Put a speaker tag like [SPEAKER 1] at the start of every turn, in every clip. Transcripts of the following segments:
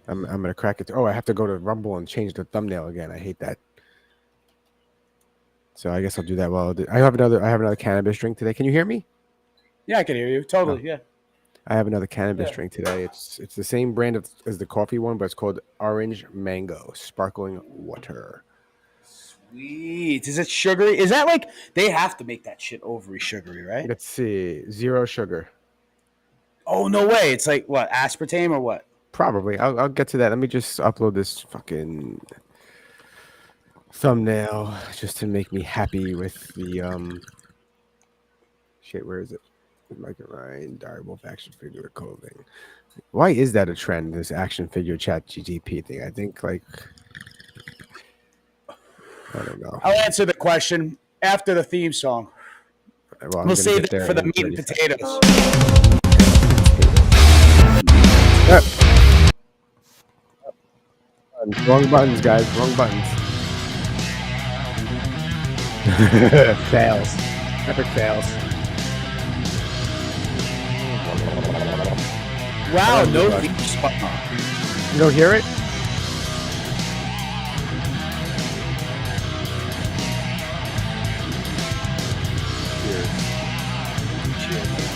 [SPEAKER 1] I'm gonna crack it. Oh, I have to go to Rumble and change the thumbnail again. I hate that. So I guess I'll do that while I have another cannabis drink today. Can you hear me?
[SPEAKER 2] Yeah, I can hear you. Totally.
[SPEAKER 1] No.
[SPEAKER 2] Yeah.
[SPEAKER 1] I have another cannabis
[SPEAKER 2] Yeah.
[SPEAKER 1] drink today. It's the same brand as the coffee one, but it's called Orange Mango Sparkling Water.
[SPEAKER 2] Sweet. Is it sugary? Is that like they have to make that shit overly sugary, right?
[SPEAKER 1] Let's see, 0 sugar.
[SPEAKER 2] Oh no way! It's like what, aspartame or what?
[SPEAKER 1] Probably. I'll get to that. Let me just upload this fucking thumbnail just to make me happy with the shit. Where is it? Like a Ryan Dire Wolf action figure clothing. Why is that a trend? This action figure chat GGP thing. I think like I don't know.
[SPEAKER 2] I'll answer the question after the theme song.
[SPEAKER 1] Well,
[SPEAKER 2] We'll save it for the meat and potatoes.
[SPEAKER 1] Wrong buttons, guys. Wrong buttons. Fails. Epic fails.
[SPEAKER 2] Wow, no theme song.
[SPEAKER 1] You don't hear it?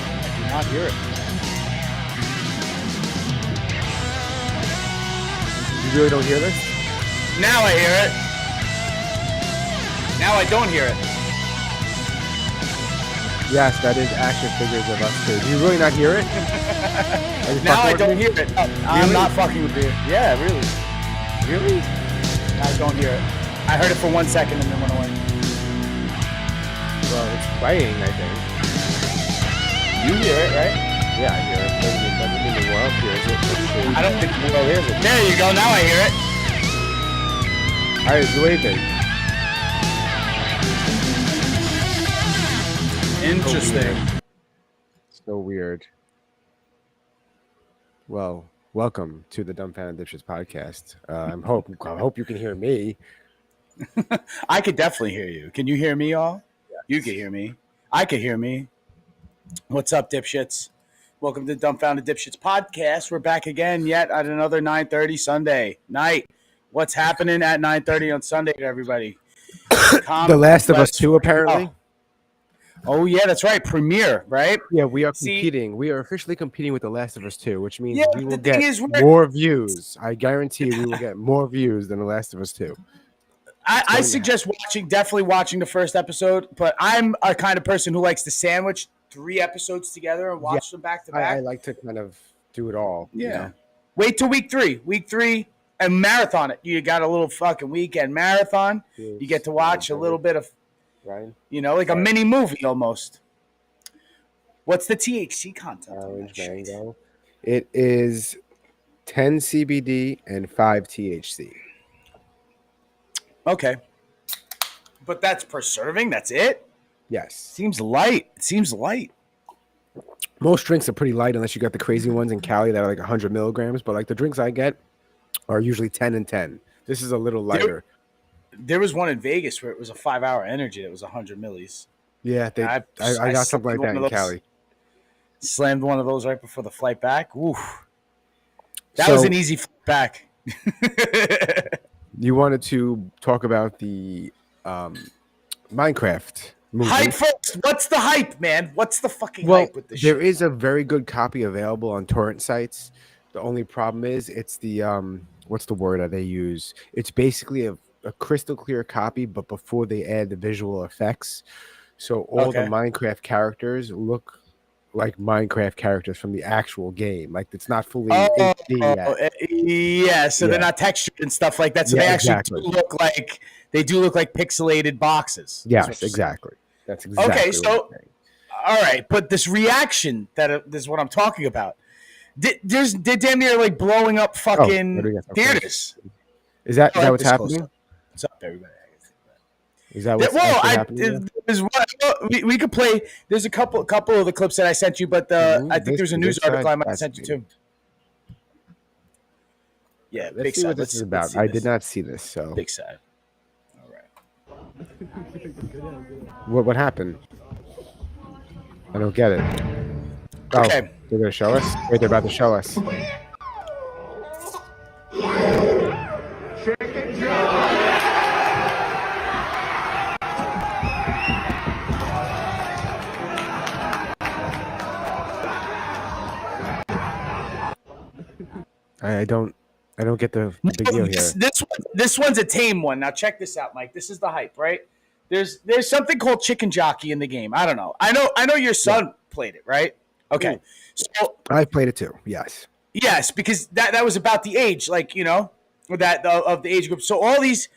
[SPEAKER 2] I do not hear it.
[SPEAKER 1] You really don't hear this?
[SPEAKER 2] Now I hear it. Now I don't hear it.
[SPEAKER 1] Yes, that is action figures of us too. Do you really not hear it?
[SPEAKER 2] Now I don't hear it. No, I'm not fucking with you. Yeah, really.
[SPEAKER 1] Really?
[SPEAKER 2] I don't hear it. I heard it for 1 second and then went away.
[SPEAKER 1] Well, it's playing, I think.
[SPEAKER 2] You hear it, right?
[SPEAKER 1] Yeah, I hear it. Doesn't mean the world hears it.
[SPEAKER 2] I don't think the world hears it. There you go. Now I hear it.
[SPEAKER 1] All right, what do you think?
[SPEAKER 2] Interesting.
[SPEAKER 1] So weird. Well, welcome to the Dumbfounded Dipshits podcast. I hope you can hear me.
[SPEAKER 2] I could definitely hear you. Can you hear me, all? Yes. You can hear me. I can hear me. What's up, dipshits? Welcome to the Dumbfounded Dipshits podcast. We're back again yet at another 9:30 Sunday night. What's happening at 9:30 on Sunday to everybody?
[SPEAKER 1] The Last of Us 2, apparently.
[SPEAKER 2] Oh, yeah, that's right. Premiere, right?
[SPEAKER 1] Yeah, we are competing. We are officially competing with The Last of Us 2, which means we will get more views. I guarantee we will get more views than The Last of Us 2.
[SPEAKER 2] I suggest definitely watching the first episode, but I'm a kind of person who likes to sandwich 3 episodes together and watch them back to back.
[SPEAKER 1] I like to kind of do it all.
[SPEAKER 2] Yeah.
[SPEAKER 1] You know?
[SPEAKER 2] Wait till week 3. Week 3 and marathon it. You got a little fucking weekend marathon. You get to watch a little bit of,
[SPEAKER 1] right?
[SPEAKER 2] You know, like a mini movie almost. What's the THC content?
[SPEAKER 1] Orange Mango. It is 10 CBD and 5 THC.
[SPEAKER 2] Okay. But that's per serving? That's it?
[SPEAKER 1] Yes.
[SPEAKER 2] Seems light. It seems light.
[SPEAKER 1] Most drinks are pretty light unless you got the crazy ones in Cali that are like 100 milligrams. But like the drinks I get are usually 10 and 10. This is a little lighter.
[SPEAKER 2] There was one in Vegas where it was a 5-hour energy that was 100 millis.
[SPEAKER 1] Yeah, I got something like that in Cali.
[SPEAKER 2] Slammed one of those right before the flight back. Oof. That was an easy flight back.
[SPEAKER 1] You wanted to talk about the Minecraft movie.
[SPEAKER 2] Hype-first. What's the hype, man? What's the fucking hype with this shit?
[SPEAKER 1] There is a very good copy available on torrent sites. The only problem is it's the what's the word that they use? It's basically a crystal clear copy, but before they add the visual effects. So all the Minecraft characters look like Minecraft characters from the actual game. Like it's not fully HD yet.
[SPEAKER 2] Yeah, so they're not textured and stuff like that. So they actually do look like pixelated boxes.
[SPEAKER 1] Yes, exactly. That's exactly
[SPEAKER 2] okay. So, all right, but this reaction this is what I'm talking about. Did damn near like blowing up fucking theaters.
[SPEAKER 1] Is that what's happening?
[SPEAKER 2] What's up, everybody?
[SPEAKER 1] Is that what's happening?
[SPEAKER 2] We could play. There's a couple of the clips that I sent you, but I think there's a news article I might have sent you too. Yeah,
[SPEAKER 1] let's see what this is about. I did not see this, so
[SPEAKER 2] big side. All right.
[SPEAKER 1] What happened? I don't get it.
[SPEAKER 2] Okay.
[SPEAKER 1] They're gonna show us. Wait, they're about to show us. I don't get the big deal here.
[SPEAKER 2] This one's a tame one. Now check this out, Mike. This is the hype, right? There's something called chicken jockey in the game. I don't know. I know your son played it, right? Okay.
[SPEAKER 1] Ooh.
[SPEAKER 2] So
[SPEAKER 1] I played it too. Yes.
[SPEAKER 2] Yes, because that was about the age, like, you know, that of the age group. So all these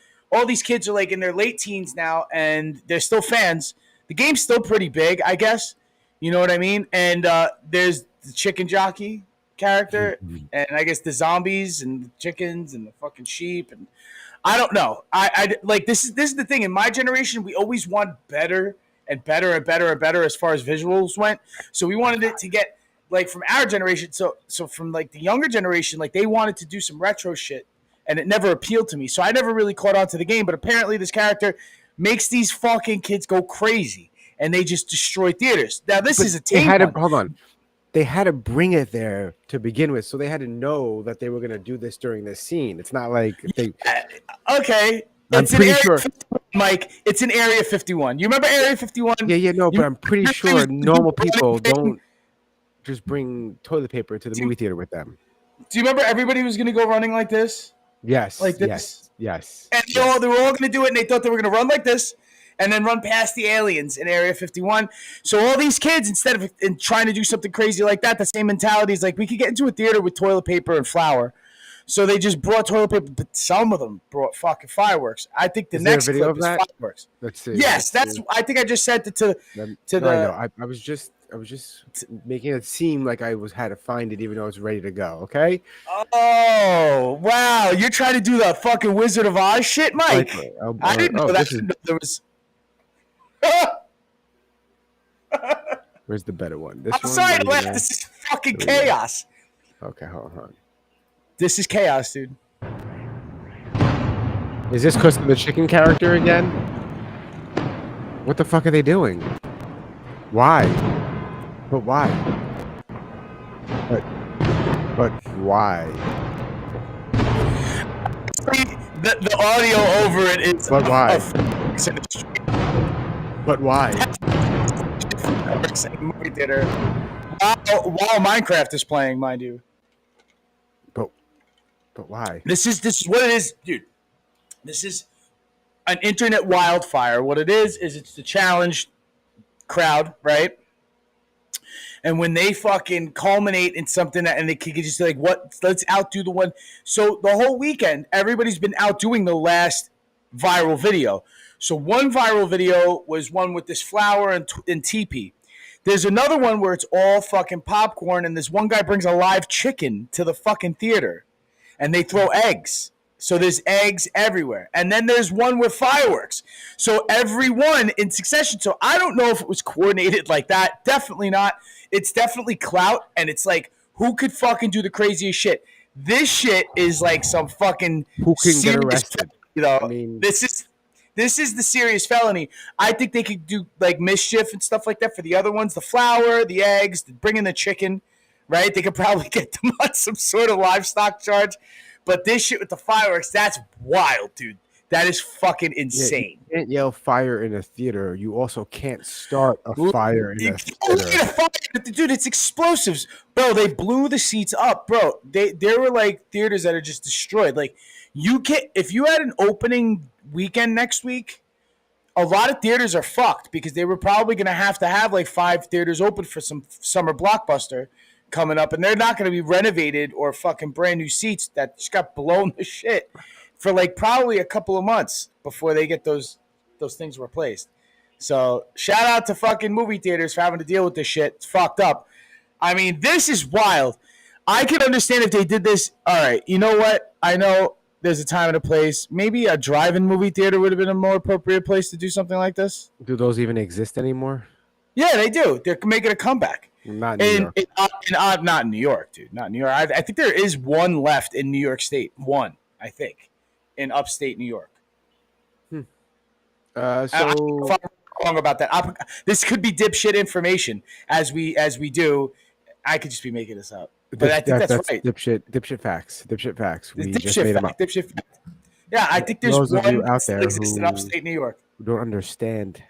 [SPEAKER 2] kids are like in their late teens now, and they're still fans. The game's still pretty big, I guess. You know what I mean? And there's the chicken jockey character, and I guess the zombies and the chickens and the fucking sheep, and I don't know. I like this is the thing. In my generation, we always want better and better and better and better as far as visuals went. So we wanted it to get like from our generation. So from like the younger generation, like they wanted to do some retro shit, and it never appealed to me. So I never really caught on to the game. But apparently, this character makes these fucking kids go crazy, and they just destroy theaters. Now this is a tame one.
[SPEAKER 1] Hold on. They had to bring it there to begin with, so they had to know that they were going to do this during this scene. It's not like they.
[SPEAKER 2] Okay,
[SPEAKER 1] I'm pretty sure,
[SPEAKER 2] Mike. It's in Area 51. You remember Area 51?
[SPEAKER 1] Yeah, no, but I'm pretty sure normal people don't just bring toilet paper to the movie theater with them.
[SPEAKER 2] Do you remember everybody was going to go running like this?
[SPEAKER 1] Yes,
[SPEAKER 2] like this.
[SPEAKER 1] Yes.
[SPEAKER 2] And they were all going to do it, and they thought they were going to run like this. And then run past the aliens in Area 51. So all these kids, instead of trying to do something crazy like that, the same mentality is like, we could get into a theater with toilet paper and flour. So they just brought toilet paper, but some of them brought fucking fireworks. I think the next clip is fireworks.
[SPEAKER 1] Let's see.
[SPEAKER 2] Yes, I think I just said it to the.
[SPEAKER 1] I was just making it seem like I had to find it, even though I was ready to go. Okay.
[SPEAKER 2] Oh wow! You're trying to do the fucking Wizard of Oz shit, Mike. I didn't know that. There was.
[SPEAKER 1] Where's the better one?
[SPEAKER 2] I'm sorry to laugh. This is fucking chaos.
[SPEAKER 1] Okay, hold on.
[SPEAKER 2] This is chaos, dude.
[SPEAKER 1] Is this because of the chicken character again? What the fuck are they doing? Why? But why? But why?
[SPEAKER 2] The audio over it is.
[SPEAKER 1] But why? But why?
[SPEAKER 2] Movie theater. While Minecraft is playing, mind you.
[SPEAKER 1] But why?
[SPEAKER 2] This is what it is, dude. This is an internet wildfire. What it is it's the challenge crowd, right? And when they fucking culminate in something and they can just like, let's outdo the one. So the whole weekend, everybody's been outdoing the last viral video. So one viral video was one with this flour and teepee. There's another one where it's all fucking popcorn, and this one guy brings a live chicken to the fucking theater, and they throw eggs. So there's eggs everywhere. And then there's one with fireworks. So everyone in succession. So I don't know if it was coordinated like that. Definitely not. It's definitely clout, and it's like, who could fucking do the craziest shit? This shit is like some fucking
[SPEAKER 1] who can get arrested.
[SPEAKER 2] You know, I mean, this is the serious felony. I think they could do like mischief and stuff like that for the other ones. The flour, the eggs, bringing the chicken, right? They could probably get them on some sort of livestock charge. But this shit with the fireworks, that's wild, dude. That is fucking insane.
[SPEAKER 1] You can't yell fire in a theater. You also can't start a fire in a theater.
[SPEAKER 2] Dude, it's explosives. Bro, they blew the seats up. Bro, there were like theaters that are just destroyed. Like, you can't, if you had an opening weekend next week, a lot of theaters are fucked because they were probably going to have like 5 theaters open for some summer blockbuster coming up, and they're not going to be renovated or fucking brand new seats that just got blown to shit for like probably a couple of months before they get those things replaced. So shout out to fucking movie theaters for having to deal with this shit. It's fucked up. I mean, this is wild. I can understand if they did this. All right, you know what? I know there's a time and a place. Maybe a drive-in movie theater would have been a more appropriate place to do something like this.
[SPEAKER 1] Do those even exist anymore?
[SPEAKER 2] Yeah, they do. They're making a comeback.
[SPEAKER 1] Not in New York.
[SPEAKER 2] Not in New York, dude. Not in New York. I think there is one left in New York State. One, I think, in upstate New York.
[SPEAKER 1] So
[SPEAKER 2] I'm wrong about that. This could be dipshit information as we do. I could just be making this up, but I think that's right.
[SPEAKER 1] Dipshit facts. We just made them up.
[SPEAKER 2] Dipshit fact. Yeah, I think
[SPEAKER 1] For
[SPEAKER 2] there's
[SPEAKER 1] those of you
[SPEAKER 2] one that
[SPEAKER 1] out
[SPEAKER 2] still
[SPEAKER 1] there
[SPEAKER 2] exists in upstate New York.
[SPEAKER 1] who don't understand,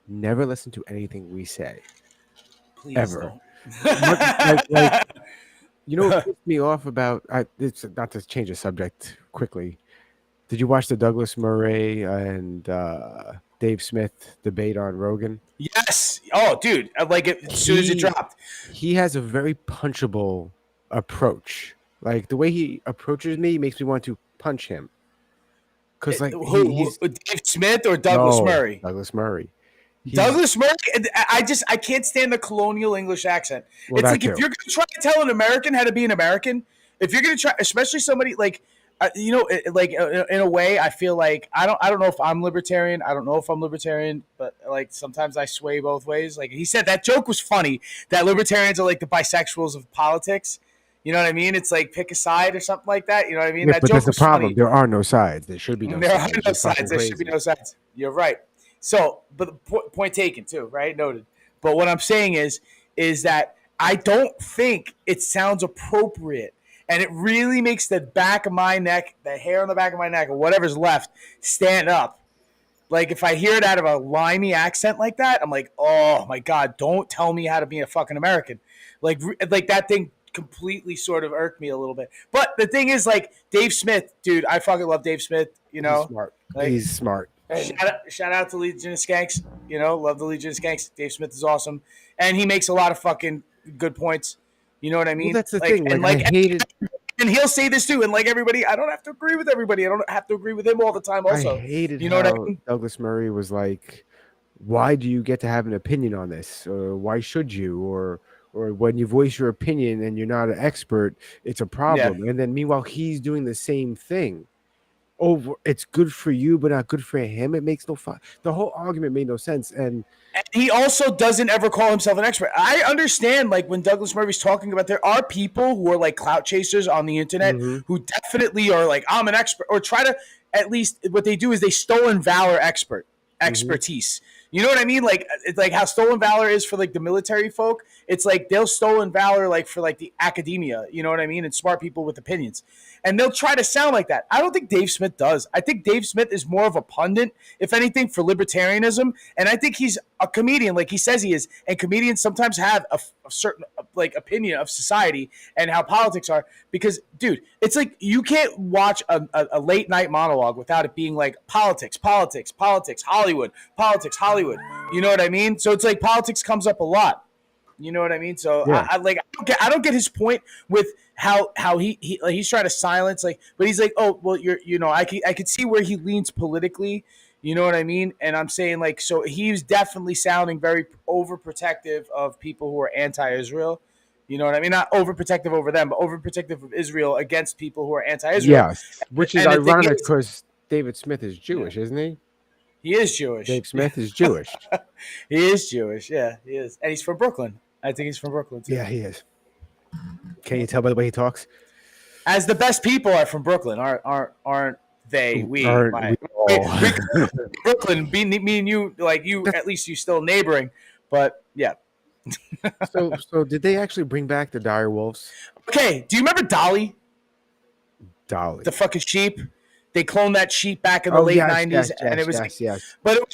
[SPEAKER 1] never listen to anything we say
[SPEAKER 2] Please
[SPEAKER 1] ever.
[SPEAKER 2] don't.
[SPEAKER 1] Like you know what pissed me off about? It's not to change the subject quickly. Did you watch the Douglas Murray and Dave Smith debate on Rogan?
[SPEAKER 2] Yes. Oh, dude. I like it as soon as it
[SPEAKER 1] He
[SPEAKER 2] dropped.
[SPEAKER 1] he has a very punchable approach. Like the way he approaches me makes me want to punch him. Cause like
[SPEAKER 2] Who?
[SPEAKER 1] he's
[SPEAKER 2] Dave Smith or Douglas
[SPEAKER 1] no
[SPEAKER 2] Murray?
[SPEAKER 1] Douglas Murray. He's
[SPEAKER 2] Douglas Murray. I can't stand the colonial English accent.
[SPEAKER 1] well
[SPEAKER 2] It's
[SPEAKER 1] that
[SPEAKER 2] like if
[SPEAKER 1] too.
[SPEAKER 2] you're gonna try to tell an American how to be an American, if you're gonna try, especially somebody like. In a way, I feel like I don't know if I'm libertarian. I don't know if I'm libertarian, but like sometimes I sway both ways. Like he said, that joke was funny. That libertarians are like the bisexuals of politics. You know what I mean? It's like pick a side or something like that. You know what I mean?
[SPEAKER 1] Yeah,
[SPEAKER 2] That
[SPEAKER 1] but that's
[SPEAKER 2] joke
[SPEAKER 1] the
[SPEAKER 2] was
[SPEAKER 1] problem.
[SPEAKER 2] funny.
[SPEAKER 1] There are no sides. There should be no
[SPEAKER 2] There are
[SPEAKER 1] sides.
[SPEAKER 2] no
[SPEAKER 1] You're fucking
[SPEAKER 2] sides. There should be
[SPEAKER 1] crazy.
[SPEAKER 2] no sides. You're right. So, but the point taken too, right? Noted. But what I'm saying is that I don't think it sounds appropriate, and it really makes the back of my neck, the hair on the back of my neck, or whatever's left, stand up. Like if I hear it out of a limey accent like that, I'm like, oh my god, don't tell me how to be a fucking American. Like that thing completely sort of irked me a little bit. But the thing is, like Dave Smith, dude, I fucking love Dave Smith. You
[SPEAKER 1] He's
[SPEAKER 2] know,
[SPEAKER 1] smart.
[SPEAKER 2] like
[SPEAKER 1] He's smart.
[SPEAKER 2] shout out to Legion of Skanks. You know, love the Legion of Skanks. Dave Smith is awesome, and he makes a lot of fucking good points. You know what I
[SPEAKER 1] Well,
[SPEAKER 2] mean?
[SPEAKER 1] that's the thing.
[SPEAKER 2] And
[SPEAKER 1] Like I hated
[SPEAKER 2] and he'll say this too. And like everybody, I don't have to agree with everybody. I don't have to agree with him all the time.
[SPEAKER 1] I
[SPEAKER 2] Also,
[SPEAKER 1] hated
[SPEAKER 2] you know what I
[SPEAKER 1] how
[SPEAKER 2] mean?
[SPEAKER 1] Douglas Murray was like, "Why do you get to have an opinion on this? Or why should you? Or when you voice your opinion and you're not an expert, it's a
[SPEAKER 2] Yeah.
[SPEAKER 1] problem." And then meanwhile, he's doing the same thing. Over, it's good for you, but not good for him. It makes no fun. The whole argument made no sense. And
[SPEAKER 2] And he also doesn't ever call himself an expert. I understand, like when Douglas Murray's talking about, there are people who are like clout chasers on the internet
[SPEAKER 1] Mhm.
[SPEAKER 2] who definitely are like, I'm an expert, or try to at least what they do is they stolen valor expertise. You know what I mean? Like it's like how stolen valor is for like the military folk. It's like they'll stolen valor like for like the academia. You know what I mean? And smart people with opinions, and they'll try to sound like that. I don't think Dave Smith does. I think Dave Smith is more of a pundit, if anything, for libertarianism, and I think he's a comedian, like he says he is. And comedians sometimes have a certain like opinion of society and how politics are. Because, dude, it's like you can't watch a late night monologue without it being like politics, politics, politics, Hollywood, politics, Hollywood. You know what I mean? So it's like politics comes up a lot. You know what I mean? So
[SPEAKER 1] Yeah.
[SPEAKER 2] I don't get his point with how he's trying to silence but he's like, oh well, I could see where he leans politically. You know what I mean? And I'm saying like, so he's definitely sounding very overprotective of people who are anti-Israel. You know what I mean? Not overprotective over them, but overprotective of Israel against people who are anti-Israel.
[SPEAKER 1] Yes, which is
[SPEAKER 2] And the thing
[SPEAKER 1] ironic
[SPEAKER 2] is,
[SPEAKER 1] because David Smith is Jewish, isn't he?
[SPEAKER 2] he is Jewish.
[SPEAKER 1] Dave Smith is Jewish.
[SPEAKER 2] He is Jewish. Yeah, he is, and he's from Brooklyn. I think he's from Brooklyn too.
[SPEAKER 1] Yeah, he is. Can you tell by the way he talks?
[SPEAKER 2] As the best people are from Brooklyn, aren't they? Brooklyn, me and you, like you, at least you still neighboring, but yeah.
[SPEAKER 1] So did they actually bring back the dire wolves?
[SPEAKER 2] Okay, do you remember Dolly,
[SPEAKER 1] Dolly.
[SPEAKER 2] the fucking sheep? They cloned that sheep back in the late '90s, and it was
[SPEAKER 1] yes.
[SPEAKER 2] but it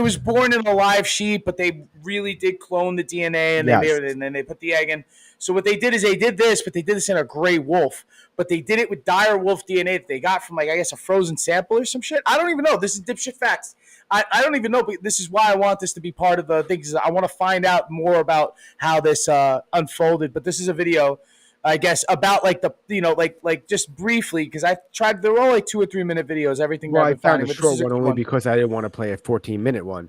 [SPEAKER 2] was born in a live sheep, but they really did clone the DNA, and and then they put the egg in. So what they did is they did this, but they did this in a gray wolf. But they did it with dire wolf DNA that they got from, like, I guess a frozen sample or some shit. I don't even know. This is dipshit facts. I don't even know, but this is why I want this to be part of the thing. I want to find out more about how this unfolded. But this is a video, I guess, about like the, like just briefly, because I tried. There were only 2 or 3 minute videos. Everything.
[SPEAKER 1] Well,
[SPEAKER 2] I've
[SPEAKER 1] I
[SPEAKER 2] been
[SPEAKER 1] found
[SPEAKER 2] finding,
[SPEAKER 1] a
[SPEAKER 2] but this
[SPEAKER 1] short
[SPEAKER 2] is a
[SPEAKER 1] one
[SPEAKER 2] good
[SPEAKER 1] only
[SPEAKER 2] one.
[SPEAKER 1] because I didn't want to play a 14-minute one.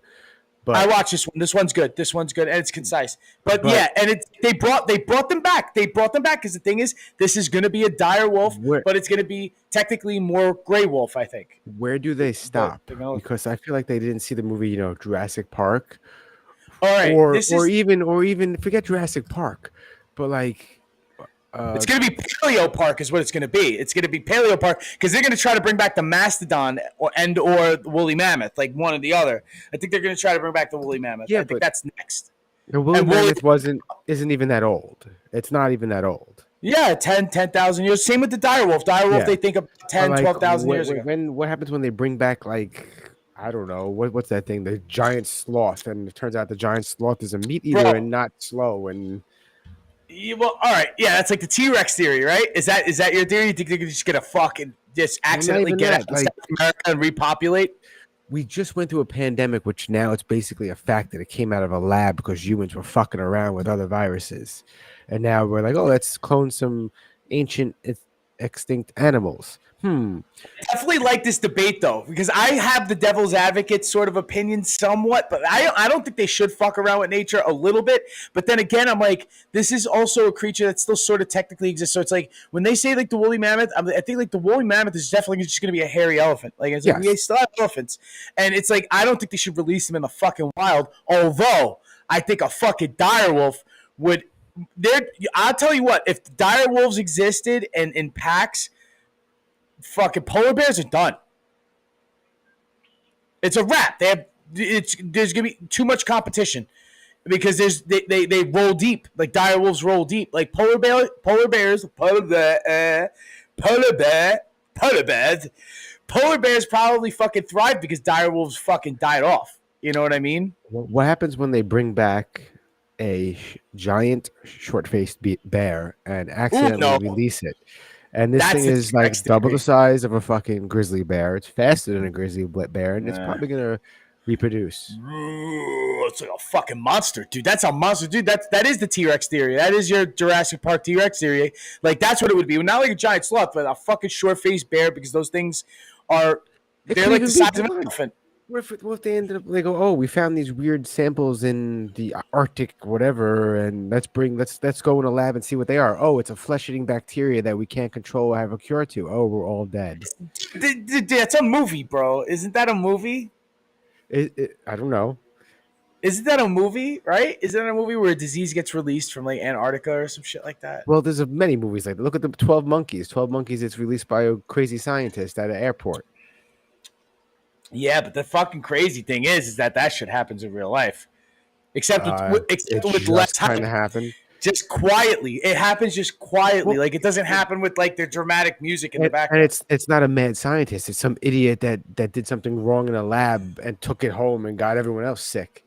[SPEAKER 1] But
[SPEAKER 2] I watched this one. This one's good. And it's concise. But yeah, and they brought them back. They brought them back because the thing is, this is going to be a dire wolf, but it's going to be technically more gray wolf, I think.
[SPEAKER 1] Where do they stop? Because I feel like they didn't see the movie, Jurassic Park.
[SPEAKER 2] All right,
[SPEAKER 1] or even forget Jurassic Park, but like.
[SPEAKER 2] It's going to be Paleo Park is what it's going to be. It's going to be Paleo Park because they're going to try to bring back the mastodon or the woolly mammoth, like one or the other. I think they're going to try to bring back the woolly mammoth. I think that's next.
[SPEAKER 1] The woolly mammoth isn't even that old. It's not even that old.
[SPEAKER 2] Yeah, 10,000 years. Same with the direwolf. Direwolf,
[SPEAKER 1] Yeah.
[SPEAKER 2] they think of
[SPEAKER 1] Or
[SPEAKER 2] 10,
[SPEAKER 1] like
[SPEAKER 2] 12,000 years ago.
[SPEAKER 1] what happens when they bring back like I don't know what's that thing, the giant sloth, and it turns out the giant sloth is a meat eater
[SPEAKER 2] Bro,
[SPEAKER 1] and not slow. And
[SPEAKER 2] well, all right. Yeah, that's like the T-Rex theory, right? Is that your theory? You think they're just going to fucking just
[SPEAKER 1] well, not
[SPEAKER 2] accidentally
[SPEAKER 1] even
[SPEAKER 2] get out
[SPEAKER 1] that.
[SPEAKER 2] of
[SPEAKER 1] Like
[SPEAKER 2] South America and repopulate?
[SPEAKER 1] we just went through a pandemic, which now it's basically a fact that it came out of a lab because humans were fucking around with other viruses, and now we're like, oh, let's clone some ancient extinct animals.
[SPEAKER 2] Definitely like this debate though, because I have the devil's advocate sort of opinion somewhat, but I don't think they should fuck around with nature a little bit. But then again, I'm like, this is also a creature that still sort of technically exists. So it's like when they say like the woolly mammoth, I think like the woolly mammoth is definitely just going to be a hairy elephant. Like it's like we
[SPEAKER 1] Yes.
[SPEAKER 2] still have elephants, and it's like I don't think they should release them in the fucking wild. Although I think a fucking direwolf would. I'll tell you what, if dire wolves existed and in packs, fucking polar bears are done. It's a wrap. There's gonna be too much competition because they roll deep. Like dire wolves roll deep. Like polar bears, polar bears probably fucking thrive because dire wolves fucking died off. You know what I mean?
[SPEAKER 1] What happens when they bring back a giant short-faced bear and
[SPEAKER 2] Ooh,
[SPEAKER 1] accidentally
[SPEAKER 2] no,
[SPEAKER 1] release it? And this
[SPEAKER 2] that's
[SPEAKER 1] thing
[SPEAKER 2] the
[SPEAKER 1] is like
[SPEAKER 2] T-Rex
[SPEAKER 1] double the
[SPEAKER 2] theory.
[SPEAKER 1] size of a fucking grizzly bear. It's faster than a grizzly bear, and it's
[SPEAKER 2] Uh,
[SPEAKER 1] probably gonna reproduce.
[SPEAKER 2] It's like a fucking monster, dude. That's a monster, dude. That is the T-Rex theory. That is your Jurassic Park T-Rex theory. Like that's what it would be. Not like a giant sloth, but a fucking short-faced bear because those things are
[SPEAKER 1] It
[SPEAKER 2] they're
[SPEAKER 1] could
[SPEAKER 2] like the
[SPEAKER 1] even be.
[SPEAKER 2] size of
[SPEAKER 1] Come
[SPEAKER 2] an
[SPEAKER 1] on.
[SPEAKER 2] elephant.
[SPEAKER 1] What if they ended up? They go, oh, we found these weird samples in the Arctic, whatever, and let's go in a lab and see what they are. Oh, it's a flesh-eating bacteria that we can't control or have a cure to. Oh, we're all dead.
[SPEAKER 2] That's a movie, bro. Isn't that a movie?
[SPEAKER 1] I don't know.
[SPEAKER 2] Isn't that a movie? Right? Isn't that a movie where a disease gets released from like Antarctica or some shit like that?
[SPEAKER 1] Well, there's many movies like that. Look at the 12 Monkeys. 12 Monkeys. It's released by a crazy scientist at an airport.
[SPEAKER 2] Yeah, but the fucking crazy thing is that shit happens in real life, except
[SPEAKER 1] It
[SPEAKER 2] with less
[SPEAKER 1] just kind
[SPEAKER 2] hype.
[SPEAKER 1] of happened.
[SPEAKER 2] Just quietly. It happens just quietly.
[SPEAKER 1] Well,
[SPEAKER 2] Like it doesn't happen with like the dramatic music in the
[SPEAKER 1] and
[SPEAKER 2] background.
[SPEAKER 1] it's not a mad scientist. It's some idiot that did something wrong in a lab and took it home and got everyone else sick.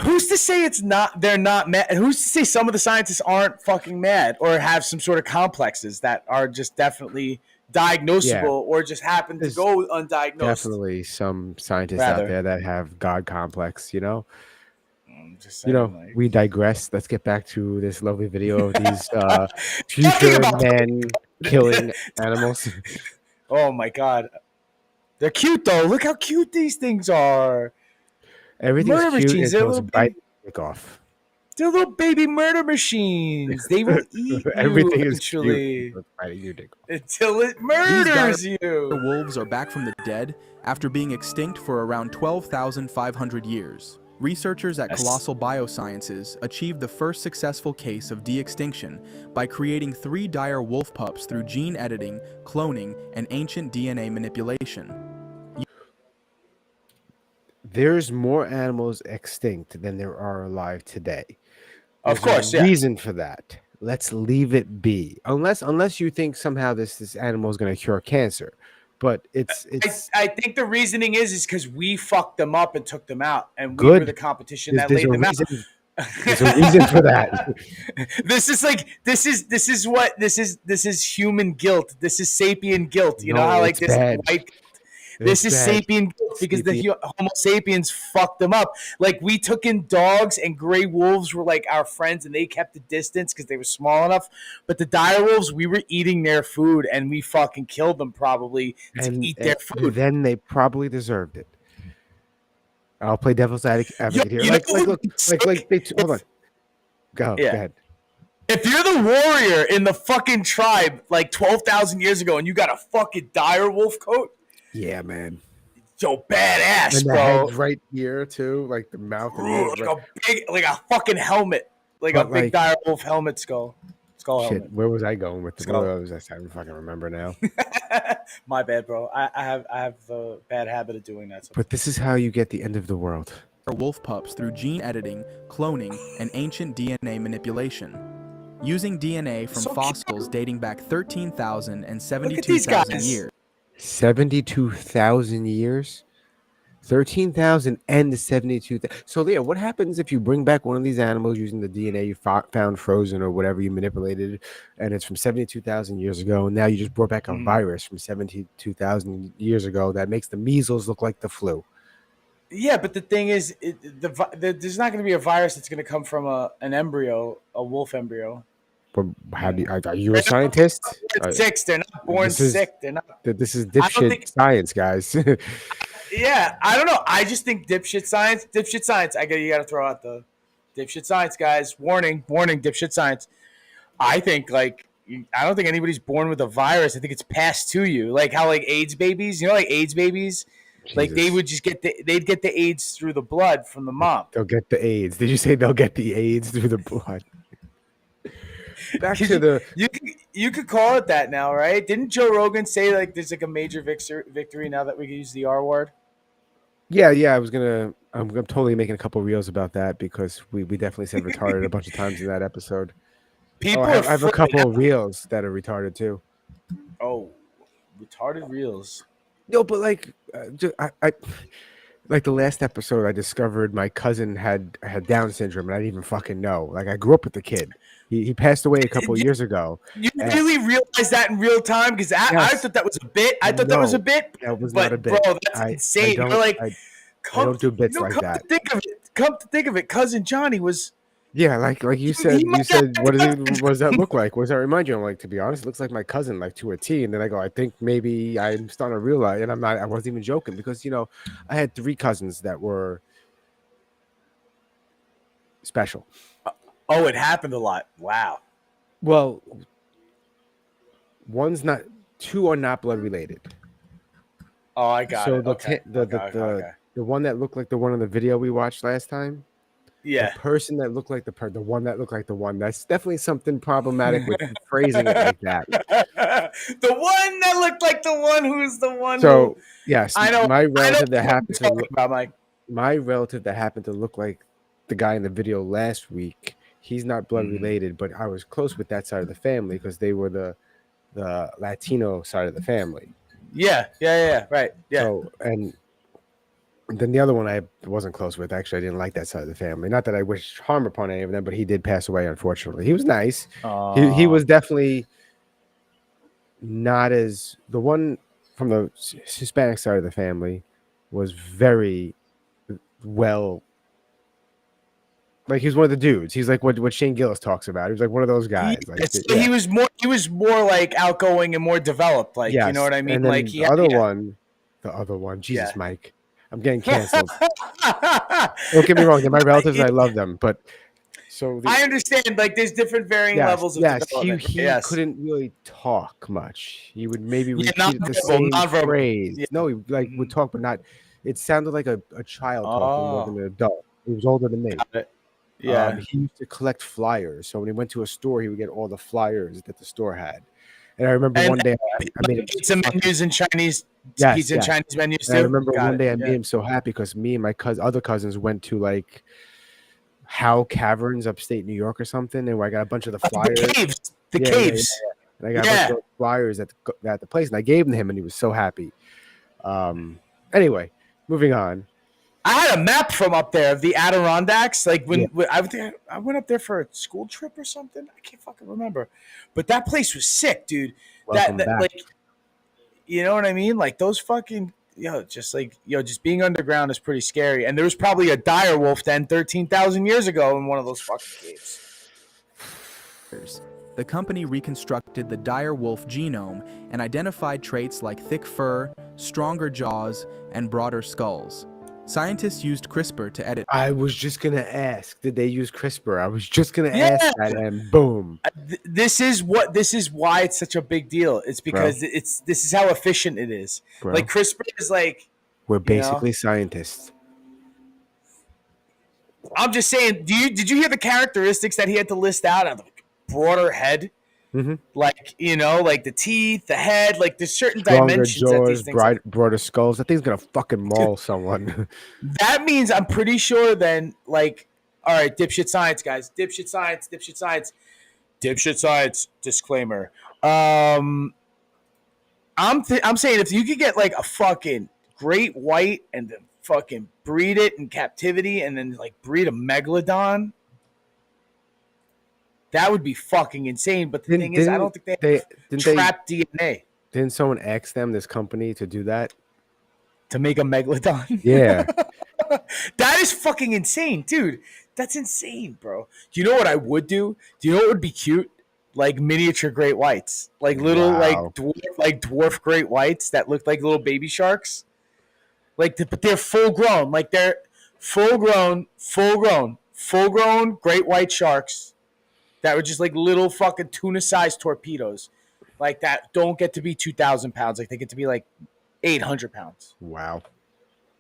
[SPEAKER 2] Who's to say it's not they're not mad? Who's to say some of the scientists aren't fucking mad or have some sort of complexes that are just definitely
[SPEAKER 1] Yeah,
[SPEAKER 2] diagnosable or just happen to
[SPEAKER 1] there's
[SPEAKER 2] go undiagnosed?
[SPEAKER 1] definitely some scientists out
[SPEAKER 2] Rather.
[SPEAKER 1] there that have God complex.
[SPEAKER 2] I'm just saying like
[SPEAKER 1] We digress. Let's get back to this lovely video of these
[SPEAKER 2] talking
[SPEAKER 1] future
[SPEAKER 2] about
[SPEAKER 1] men killing animals.
[SPEAKER 2] oh my god. They're cute though. Look how cute these things are.
[SPEAKER 1] Everything's
[SPEAKER 2] Murder
[SPEAKER 1] cute
[SPEAKER 2] machines. They're
[SPEAKER 1] until it's
[SPEAKER 2] little baby.
[SPEAKER 1] bite off.
[SPEAKER 2] They're little baby murder machines. They will eat you
[SPEAKER 1] Everything is cute
[SPEAKER 2] eventually
[SPEAKER 1] until it's biting your dick off.
[SPEAKER 2] until it
[SPEAKER 3] These dire
[SPEAKER 2] murders you.
[SPEAKER 3] wolves are back from the dead after being extinct for around 12,500 years. Researchers at
[SPEAKER 2] Yes.
[SPEAKER 3] Colossal Biosciences achieved the first successful case of de-extinction by creating 3 dire wolf pups through gene editing, cloning, and ancient DNA manipulation.
[SPEAKER 1] There's more animals extinct than there are alive today.
[SPEAKER 2] Of
[SPEAKER 1] There's
[SPEAKER 2] course,
[SPEAKER 1] a
[SPEAKER 2] yeah.
[SPEAKER 1] reason for that. Let's leave it be. Unless you think somehow this animal is going to cure cancer, but it's
[SPEAKER 2] I think the reasoning is because we fucked them up and took them out, and we were
[SPEAKER 1] good.
[SPEAKER 2] the competition
[SPEAKER 1] There's,
[SPEAKER 2] that
[SPEAKER 1] there's
[SPEAKER 2] laid
[SPEAKER 1] a
[SPEAKER 2] them out.
[SPEAKER 1] reason. There's a reason for that.
[SPEAKER 2] This is human guilt. This is sapien guilt. You know
[SPEAKER 1] No,
[SPEAKER 2] how like
[SPEAKER 1] it's
[SPEAKER 2] this
[SPEAKER 1] bad.
[SPEAKER 2] white. This
[SPEAKER 1] It's
[SPEAKER 2] is
[SPEAKER 1] bad.
[SPEAKER 2] sapien guilt because the
[SPEAKER 1] Sapien.
[SPEAKER 2] Homo sapiens fucked them up. Like we took in dogs and gray wolves were like our friends, and they kept the distance because they were small enough. But the dire wolves, we were eating their food, and we fucking killed them probably to
[SPEAKER 1] And,
[SPEAKER 2] eat their food.
[SPEAKER 1] then they probably deserved it. I'll play devil's advocate here.
[SPEAKER 2] you
[SPEAKER 1] Like,
[SPEAKER 2] know
[SPEAKER 1] like,
[SPEAKER 2] what
[SPEAKER 1] look,
[SPEAKER 2] would suck?
[SPEAKER 1] like, hold on. Go
[SPEAKER 2] Yeah.
[SPEAKER 1] ahead.
[SPEAKER 2] If you're the warrior in the fucking tribe like 12,000 years ago and you got a fucking dire wolf coat,
[SPEAKER 1] Yeah, man.
[SPEAKER 2] yo, badass,
[SPEAKER 1] And the
[SPEAKER 2] bro.
[SPEAKER 1] head's right here too, like the mouth and ears.
[SPEAKER 2] Like a fucking helmet. Like
[SPEAKER 1] But,
[SPEAKER 2] a big
[SPEAKER 1] like-
[SPEAKER 2] dire wolf helmet skull. Skull
[SPEAKER 1] Shit,
[SPEAKER 2] helmet.
[SPEAKER 1] where was I going with the
[SPEAKER 2] Let's go.
[SPEAKER 1] where was I? I don't fucking remember now.
[SPEAKER 2] My bad, bro. I have the bad habit of doing that.
[SPEAKER 1] But this is how you get the end of the world.
[SPEAKER 3] Wolf pups through gene editing, cloning, and ancient DNA manipulation. using DNA from
[SPEAKER 2] So
[SPEAKER 3] fossils
[SPEAKER 2] cute.
[SPEAKER 3] dating back 13,000 and
[SPEAKER 2] Look at these
[SPEAKER 3] 72,000
[SPEAKER 2] guys.
[SPEAKER 3] years.
[SPEAKER 1] 72,000 years. 13,000 and 72,000. So, Leah, what happens if you bring back one of these animals using the DNA you found frozen or whatever you manipulated, and it's from 72,000 years ago, and now you just brought back a virus from 72,000 years ago that makes the measles look like the flu?
[SPEAKER 2] Yeah, but the thing is, there's not going to be a virus that's going to come from an embryo, a wolf embryo.
[SPEAKER 1] But how do you, are you a scientist?
[SPEAKER 2] They're not born sick. They're not.
[SPEAKER 1] This is dipshit science, guys.
[SPEAKER 2] Yeah, I don't know. I just think dipshit science. You got to throw out the dipshit science, guys. Warning, dipshit science. I think I don't think anybody's born with a virus. I think it's passed to you, like how AIDS babies. You know, AIDS babies.
[SPEAKER 1] Jesus.
[SPEAKER 2] Like they would just they'd get the AIDS through the blood from the mom.
[SPEAKER 1] They'll get the AIDS. Did you say they'll get the AIDS through the blood? Back to the
[SPEAKER 2] you could call it that now, right? Didn't Joe Rogan say there's a major victory now that we can use the R word?
[SPEAKER 1] Yeah. I'm totally making a couple reels about that because we definitely said retarded a bunch of times in that episode. I have a couple of reels that are retarded too.
[SPEAKER 2] Oh, retarded reels.
[SPEAKER 1] No, but I like the last episode, I discovered my cousin had Down syndrome, and I didn't even fucking know. Like, I grew up with the kid. He passed away a couple of years ago.
[SPEAKER 2] You really realized that in real time? Because I thought that was a bit. That was a bit.
[SPEAKER 1] That was not a bit.
[SPEAKER 2] Bro, that's insane. You're like,
[SPEAKER 1] I don't do bits like that.
[SPEAKER 2] Come to think of it, cousin Johnny was.
[SPEAKER 1] Yeah, like you said, what does that look like? What does that remind you? I'm like, to be honest, it looks like my cousin, like to a T. And then I go, I think maybe I'm starting to realize, and I wasn't even joking because, I had 3 cousins that were special.
[SPEAKER 2] Oh, it happened a lot. Wow.
[SPEAKER 1] Well, 2 are not blood related.
[SPEAKER 2] Oh, I got it.
[SPEAKER 1] The one that looked like the one in the video we watched last time.
[SPEAKER 2] Yeah.
[SPEAKER 1] The person that looked like the one that looked like the one. That's definitely something problematic with phrasing it like that.
[SPEAKER 2] The one that looked like the one who's the one.
[SPEAKER 1] So yes,
[SPEAKER 2] I know.
[SPEAKER 1] My relative that happened to look like the guy in the video last week. He's not blood related, but I was close with that side of the family because they were the Latino side of the family.
[SPEAKER 2] Yeah, right. Yeah.
[SPEAKER 1] So, and then the other one I wasn't close with. Actually, I didn't like that side of the family. Not that I wish harm upon any of them, but he did pass away, unfortunately. He was nice. He was definitely not as... The one from the Hispanic side of the family was very well... Like, he was one of the dudes. He's like what Shane Gillis talks about. He was like one of those guys.
[SPEAKER 2] He was more like outgoing and more developed. Like, you know what I mean?
[SPEAKER 1] And then
[SPEAKER 2] like
[SPEAKER 1] the other one, Jesus, Mike. I'm getting canceled. Don't get me wrong, they're my relatives and I love them, but
[SPEAKER 2] I understand. Like, there's different varying levels of development.
[SPEAKER 1] He couldn't really talk much. He would maybe repeat the same phrase. Yeah. No, he would talk, but not. It sounded like a child talking more than an adult. He was older than me.
[SPEAKER 2] Yeah,
[SPEAKER 1] he used to collect flyers. So when he went to a store, he would get all the flyers that the store had. And I remember one day I made him
[SPEAKER 2] pizza menus and Chinese pizza and Chinese menus too.
[SPEAKER 1] I remember one day I made him so happy because me and my other cousins went to like Howe Caverns upstate New York or something, and I got a bunch of the flyers.
[SPEAKER 2] The caves.
[SPEAKER 1] And I got a bunch of flyers at the place, and I gave them to him, and he was so happy. Anyway, moving on.
[SPEAKER 2] I had a map from up there of the Adirondacks. Like when I went up there for a school trip or something. I can't fucking remember, but that place was sick, dude. That like, you know what I mean? Like those fucking just being underground is pretty scary. And there was probably a dire wolf den 13,000 years ago in one of those fucking caves.
[SPEAKER 3] The company reconstructed the dire wolf genome and identified traits like thick fur, stronger jaws, and broader skulls. Scientists used CRISPR to edit. I
[SPEAKER 1] was just going to ask, did they use CRISPR? I was just going to ask that, and boom.
[SPEAKER 2] This is why it's such a big deal. It's because this is how efficient it is. Bro. Like CRISPR is like...
[SPEAKER 1] We're basically scientists.
[SPEAKER 2] I'm just saying, did you hear the characteristics that he had to list out on the broader head?
[SPEAKER 1] Mm-hmm.
[SPEAKER 2] Like, like the teeth, the head, like there's certain dimensions
[SPEAKER 1] jaws,
[SPEAKER 2] that these things
[SPEAKER 1] broader skulls. That thing's gonna fucking maul someone.
[SPEAKER 2] That means I'm pretty sure then, like, all right, dipshit science, guys. Dipshit science. Dipshit science disclaimer. I'm saying if you could get like a fucking great white and then fucking breed it in captivity and then like breed a megalodon, that would be fucking insane. But the thing is, I don't think they have trapped DNA.
[SPEAKER 1] Didn't someone ask them, this company, to do that?
[SPEAKER 2] To make a megalodon?
[SPEAKER 1] Yeah.
[SPEAKER 2] That is fucking insane, dude. That's insane, bro. Do you know what I would do? Do you know what would be cute? Like miniature great whites, like little
[SPEAKER 1] Wow.
[SPEAKER 2] like dwarf great whites that look like little baby sharks. But they're full grown, like they're full grown great white sharks that were just like little fucking tuna sized torpedoes, like that don't get to be 2,000 pounds, like they get to be like 800 pounds.
[SPEAKER 1] Wow.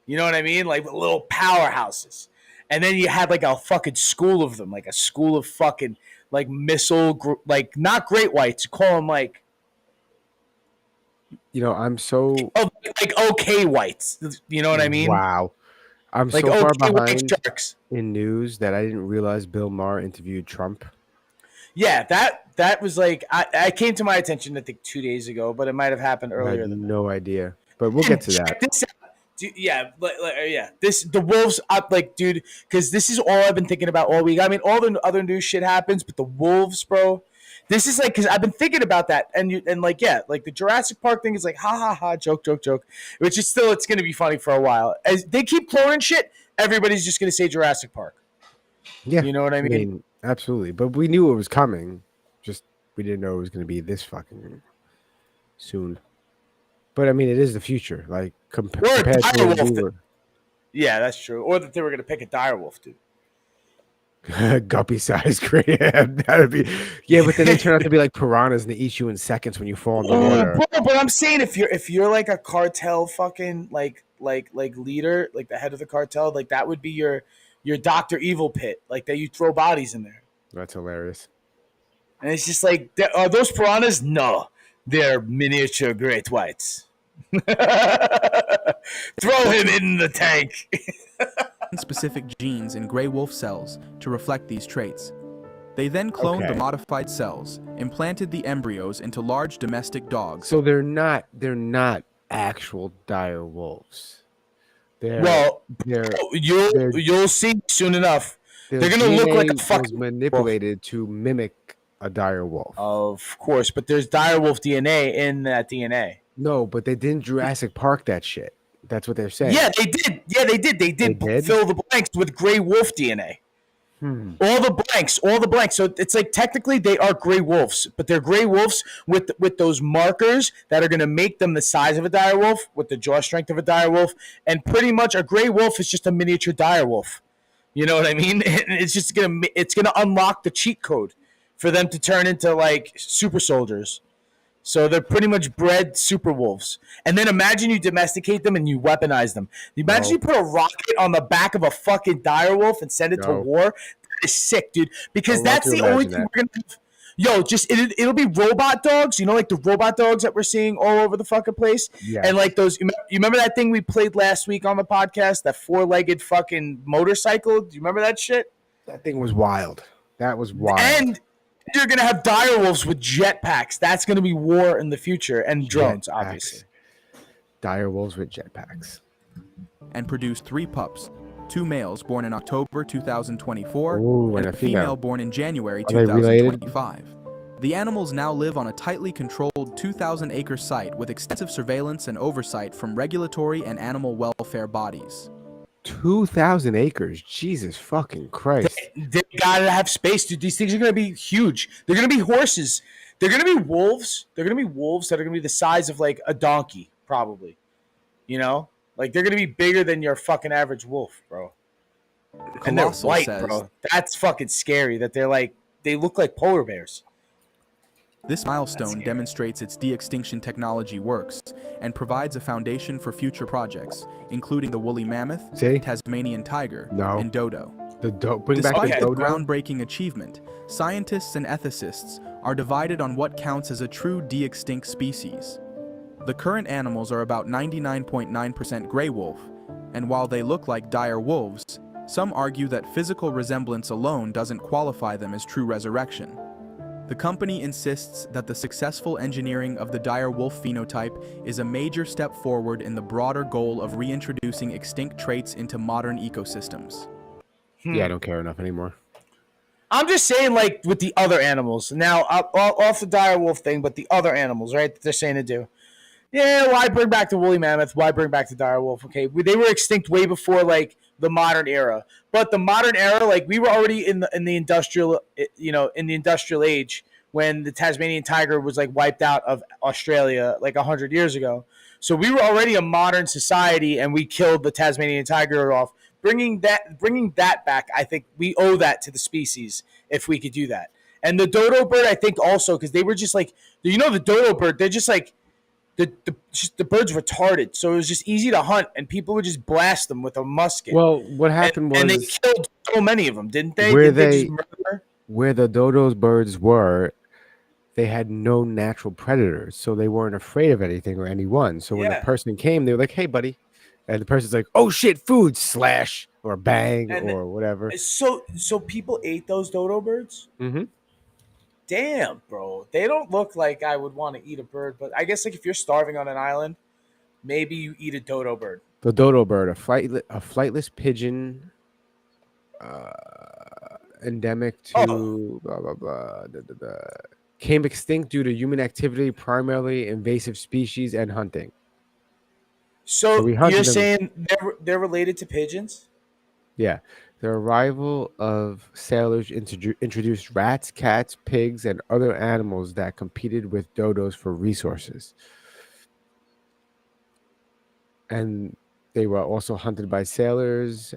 [SPEAKER 2] You know what I mean? Like little powerhouses. And then you had like a fucking school of them, like a school of fucking like like not great whites, call them like,
[SPEAKER 1] You know, I'm so
[SPEAKER 2] like okay whites. You know what I mean?
[SPEAKER 1] wow. I'm
[SPEAKER 2] Like
[SPEAKER 1] so far
[SPEAKER 2] okay white
[SPEAKER 1] behind
[SPEAKER 2] sharks.
[SPEAKER 1] in news that I didn't realize Bill Maher interviewed Trump.
[SPEAKER 2] Yeah, that was like I came to my attention I think 2 days ago, but it might have happened
[SPEAKER 1] I
[SPEAKER 2] earlier
[SPEAKER 1] had
[SPEAKER 2] than that.
[SPEAKER 1] no idea. But we'll get to
[SPEAKER 2] Check
[SPEAKER 1] that.
[SPEAKER 2] this out. Yeah. The Wolves up, like, dude, because this is all I've been thinking about all week. I mean, all the other new shit happens, but the Wolves, bro. This is like because I've been thinking about that, and like like the Jurassic Park thing is like ha ha ha joke, which is still it's gonna be funny for a while. As they keep cloning shit, everybody's just gonna say Jurassic Park.
[SPEAKER 1] Yeah.
[SPEAKER 2] You know what I mean?
[SPEAKER 1] Absolutely. But we knew it was coming. Just we didn't know it was going to be this fucking soon. But I mean, it is the future. Like compared to
[SPEAKER 2] direwolf
[SPEAKER 1] when we were.
[SPEAKER 2] Yeah, that's true. Or that they were gonna pick a direwolf, dude.
[SPEAKER 1] Guppy size great. That'd be but then they turn out to be like piranhas and they eat you in seconds when you fall in the water.
[SPEAKER 2] Bro, but I'm saying if you're like a cartel fucking like leader, like the head of the cartel, like that would be your Dr. Evil pit, like that you throw bodies in there.
[SPEAKER 1] That's hilarious.
[SPEAKER 2] And it's just like, are those piranhas? No, they're miniature great whites. Throw him in the tank.
[SPEAKER 3] Specific genes in gray wolf cells to reflect these traits. They then cloned the modified cells, implanted the embryos into large domestic dogs.
[SPEAKER 1] So they're not actual dire wolves.
[SPEAKER 2] You'll see soon enough. They're gonna
[SPEAKER 1] DNA
[SPEAKER 2] look like a fucking
[SPEAKER 1] manipulated to mimic a dire wolf.
[SPEAKER 2] Of course, but there's dire wolf DNA in that DNA.
[SPEAKER 1] No, but they didn't Jurassic Park that shit. That's what they're saying.
[SPEAKER 2] Yeah, they did. Yeah, they did. They did fill the blanks with gray wolf DNA. All the blanks. So it's like technically they are gray wolves, but they're gray wolves with those markers that are going to make them the size of a dire wolf, with the jaw strength of a dire wolf, and pretty much a gray wolf is just a miniature dire wolf. You know what I mean? It's gonna unlock the cheat code for them to turn into like super soldiers. So they're pretty much bred super wolves. And then imagine you domesticate them and you weaponize them. Imagine you put a rocket on the back of a fucking dire wolf and send it to war. That is sick, dude. Because that's the only thing we're going to have. Yo, it'll be robot dogs. You know, like the robot dogs that we're seeing all over the fucking place?
[SPEAKER 1] Yes.
[SPEAKER 2] And like those, you remember that thing we played last week on the podcast? That 4-legged fucking motorcycle? Do you remember that shit?
[SPEAKER 1] That thing was wild. That was wild.
[SPEAKER 2] And you're going to have dire wolves with jetpacks. That's going to be war in the future. And drones, obviously.
[SPEAKER 1] Dire wolves with jetpacks.
[SPEAKER 3] And produced 3 pups. 2 males born in October 2024 and a female born in January 2025. The animals now live on a tightly controlled 2,000-acre site with extensive surveillance and oversight from regulatory and animal welfare bodies.
[SPEAKER 1] 2,000 acres. Jesus fucking Christ.
[SPEAKER 2] They gotta have space, dude. These things are gonna be huge. They're gonna be horses. They're gonna be wolves. They're gonna be wolves that are gonna be the size of like a donkey, probably. You know? Like they're gonna be bigger than your fucking average wolf, bro. And they're white, bro. That's fucking scary that they look like polar bears.
[SPEAKER 3] This milestone demonstrates its de-extinction technology works and provides a foundation for future projects, including the woolly mammoth, Tasmanian tiger, and dodo. Despite the groundbreaking achievement, scientists and ethicists are divided on what counts as a true de-extinct species. The current animals are about 99.9% gray wolf, and while they look like dire wolves, some argue that physical resemblance alone doesn't qualify them as true resurrection. The company insists that the successful engineering of the dire wolf phenotype is a major step forward in the broader goal of reintroducing extinct traits into modern ecosystems.
[SPEAKER 1] Yeah, I don't care enough anymore.
[SPEAKER 2] I'm just saying, like, with the other animals. Now, off the dire wolf thing, but the other animals, right, that they're saying to do. Yeah, why bring back the woolly mammoth? Why bring back the dire wolf? Okay, they were extinct way before, like, the modern era. But the modern era, like, we were already in the industrial, in the industrial age when the Tasmanian tiger was, like, wiped out of Australia, like, 100 years ago. So we were already a modern society, and we killed the Tasmanian tiger off. Bringing that back, I think we owe that to the species if we could do that. And the dodo bird, I think also, because they were just like, the dodo bird, they're just like, the bird's retarded, so it was just easy to hunt, and people would just blast them with a musket.
[SPEAKER 1] Well, what happened
[SPEAKER 2] and they
[SPEAKER 1] was
[SPEAKER 2] killed so many of them, didn't they?
[SPEAKER 1] where
[SPEAKER 2] Didn't they just murder?
[SPEAKER 1] where the dodo birds were, they had no natural predators, so they weren't afraid of anything or anyone. So when the
[SPEAKER 2] Yeah.
[SPEAKER 1] person came, they were like, "Hey, buddy," and the person's like, "Oh shit, food!" Slash or bang
[SPEAKER 2] And
[SPEAKER 1] or whatever.
[SPEAKER 2] So people ate those dodo birds?
[SPEAKER 1] Mm-hmm.
[SPEAKER 2] Damn, bro. They don't look like I would want to eat a bird, but I guess like if you're starving on an island, maybe you eat a dodo bird.
[SPEAKER 1] The dodo bird, a flightless pigeon, endemic to blah blah blah. Came extinct due to human activity, primarily invasive species and hunting.
[SPEAKER 2] So
[SPEAKER 1] we hunted
[SPEAKER 2] you're
[SPEAKER 1] them.
[SPEAKER 2] saying they're related to pigeons?
[SPEAKER 1] Yeah. The arrival of sailors introduced rats, cats, pigs, and other animals that competed with dodos for resources. And they were also hunted by sailors.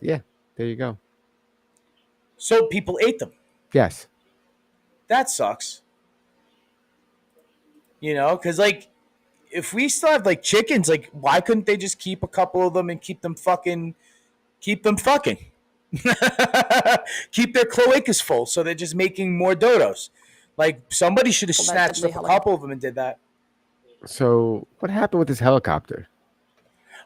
[SPEAKER 1] Yeah, there you go.
[SPEAKER 2] So people ate them.
[SPEAKER 1] Yes.
[SPEAKER 2] That sucks. Because like if we still have like chickens, like why couldn't they just keep a couple of them and keep them fucking? Keep their cloacas full, so they're just making more dodos. Like somebody should have snatched up a couple of them and did that.
[SPEAKER 1] So what happened with this helicopter?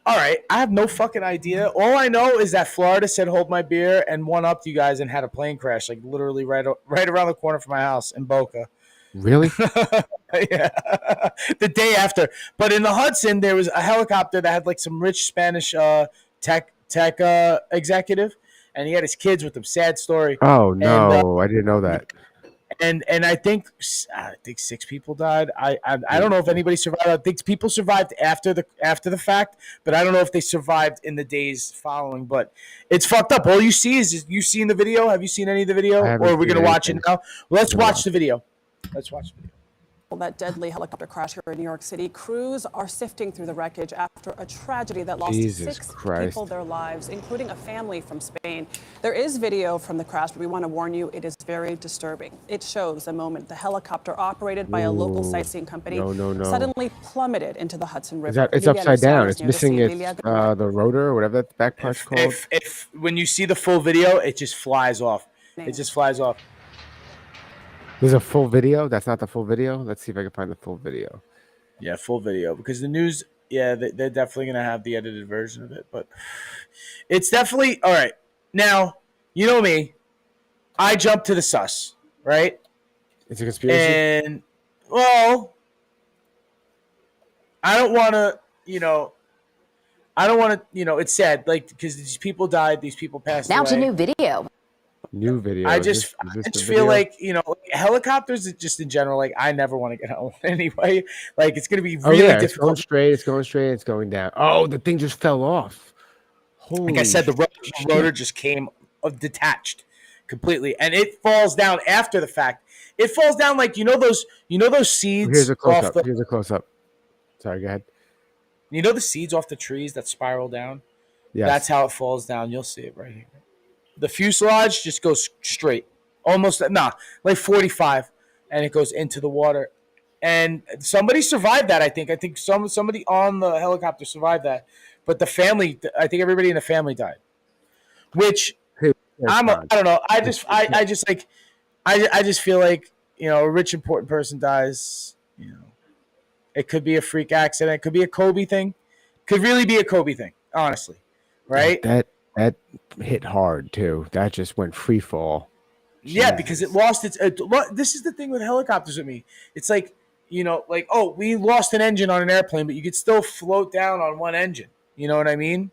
[SPEAKER 2] All right, I have no fucking idea. All I know is that Florida said hold my beer and one upped you guys and had a plane crash, like literally right around the corner from my house in Boca.
[SPEAKER 1] Really?
[SPEAKER 2] Yeah, the day after. But in the Hudson, there was a helicopter that had like some rich Spanish tech executive, and he had his kids with him. Sad story.
[SPEAKER 1] Oh no,
[SPEAKER 2] And,
[SPEAKER 1] I didn't know that.
[SPEAKER 2] And I think 6 people died. I don't know if anybody survived. I think people survived after the fact, but I don't know if they survived in the days following. But it's fucked up. All you see is you seen the video. Have you seen any of the video, or are we gonna watch it now? Let's watch the video. Let's watch the video.
[SPEAKER 4] That deadly helicopter crash here in New York City. Crews are sifting through the wreckage after a tragedy that lost
[SPEAKER 1] Jesus
[SPEAKER 4] 6
[SPEAKER 1] Christ.
[SPEAKER 4] people their lives, including a family from Spain. There is video from the crash, but we want to warn you, it is very disturbing. It shows the moment the helicopter operated by a local sightseeing company suddenly plummeted into the Hudson River.
[SPEAKER 1] It's upside down. It's missing the rotor or whatever that back part's called.
[SPEAKER 2] If when you see the full video, it just flies off. It just flies off.
[SPEAKER 1] There's a full video. That's not the full video. Let's see if I can find the full video.
[SPEAKER 2] Yeah, full video, because the news, yeah, they're definitely going to have the edited version of it, but it's definitely all right. Now, you know me, I jump to the sus, right?
[SPEAKER 1] It's a conspiracy.
[SPEAKER 2] And well, I don't want to, it's sad, like, because these people died, these people passed away.
[SPEAKER 5] Now to new video.
[SPEAKER 1] New video.
[SPEAKER 2] I just feel like, helicopters just in general, like I never want to get on anyway. Like it's going to be really difficult.
[SPEAKER 1] It's going straight. It's going down. Oh, the thing just fell off. Holy
[SPEAKER 2] like I said, the rotor just came detached completely, and it falls down after the fact. It falls down like those seeds.
[SPEAKER 1] Here's a close up. Here's a close up. Sorry, go ahead.
[SPEAKER 2] You know the seeds off the trees that spiral down?
[SPEAKER 1] Yes.
[SPEAKER 2] That's how it falls down. You'll see it right here. The fuselage just goes straight, almost like 45, and it goes into the water. And somebody survived that. I think somebody on the helicopter survived that, but the family, I think everybody in the family died. Which I don't know. I just feel like a rich important person dies. It could be a freak accident. It could be a Kobe thing. Could really be a Kobe thing. Honestly, right?
[SPEAKER 1] That hit hard too. That just went free fall.
[SPEAKER 2] Yeah, because it lost its. This is the thing with helicopters with me. It's like, like, oh, we lost an engine on an airplane, but you could still float down on one engine. You know what I mean?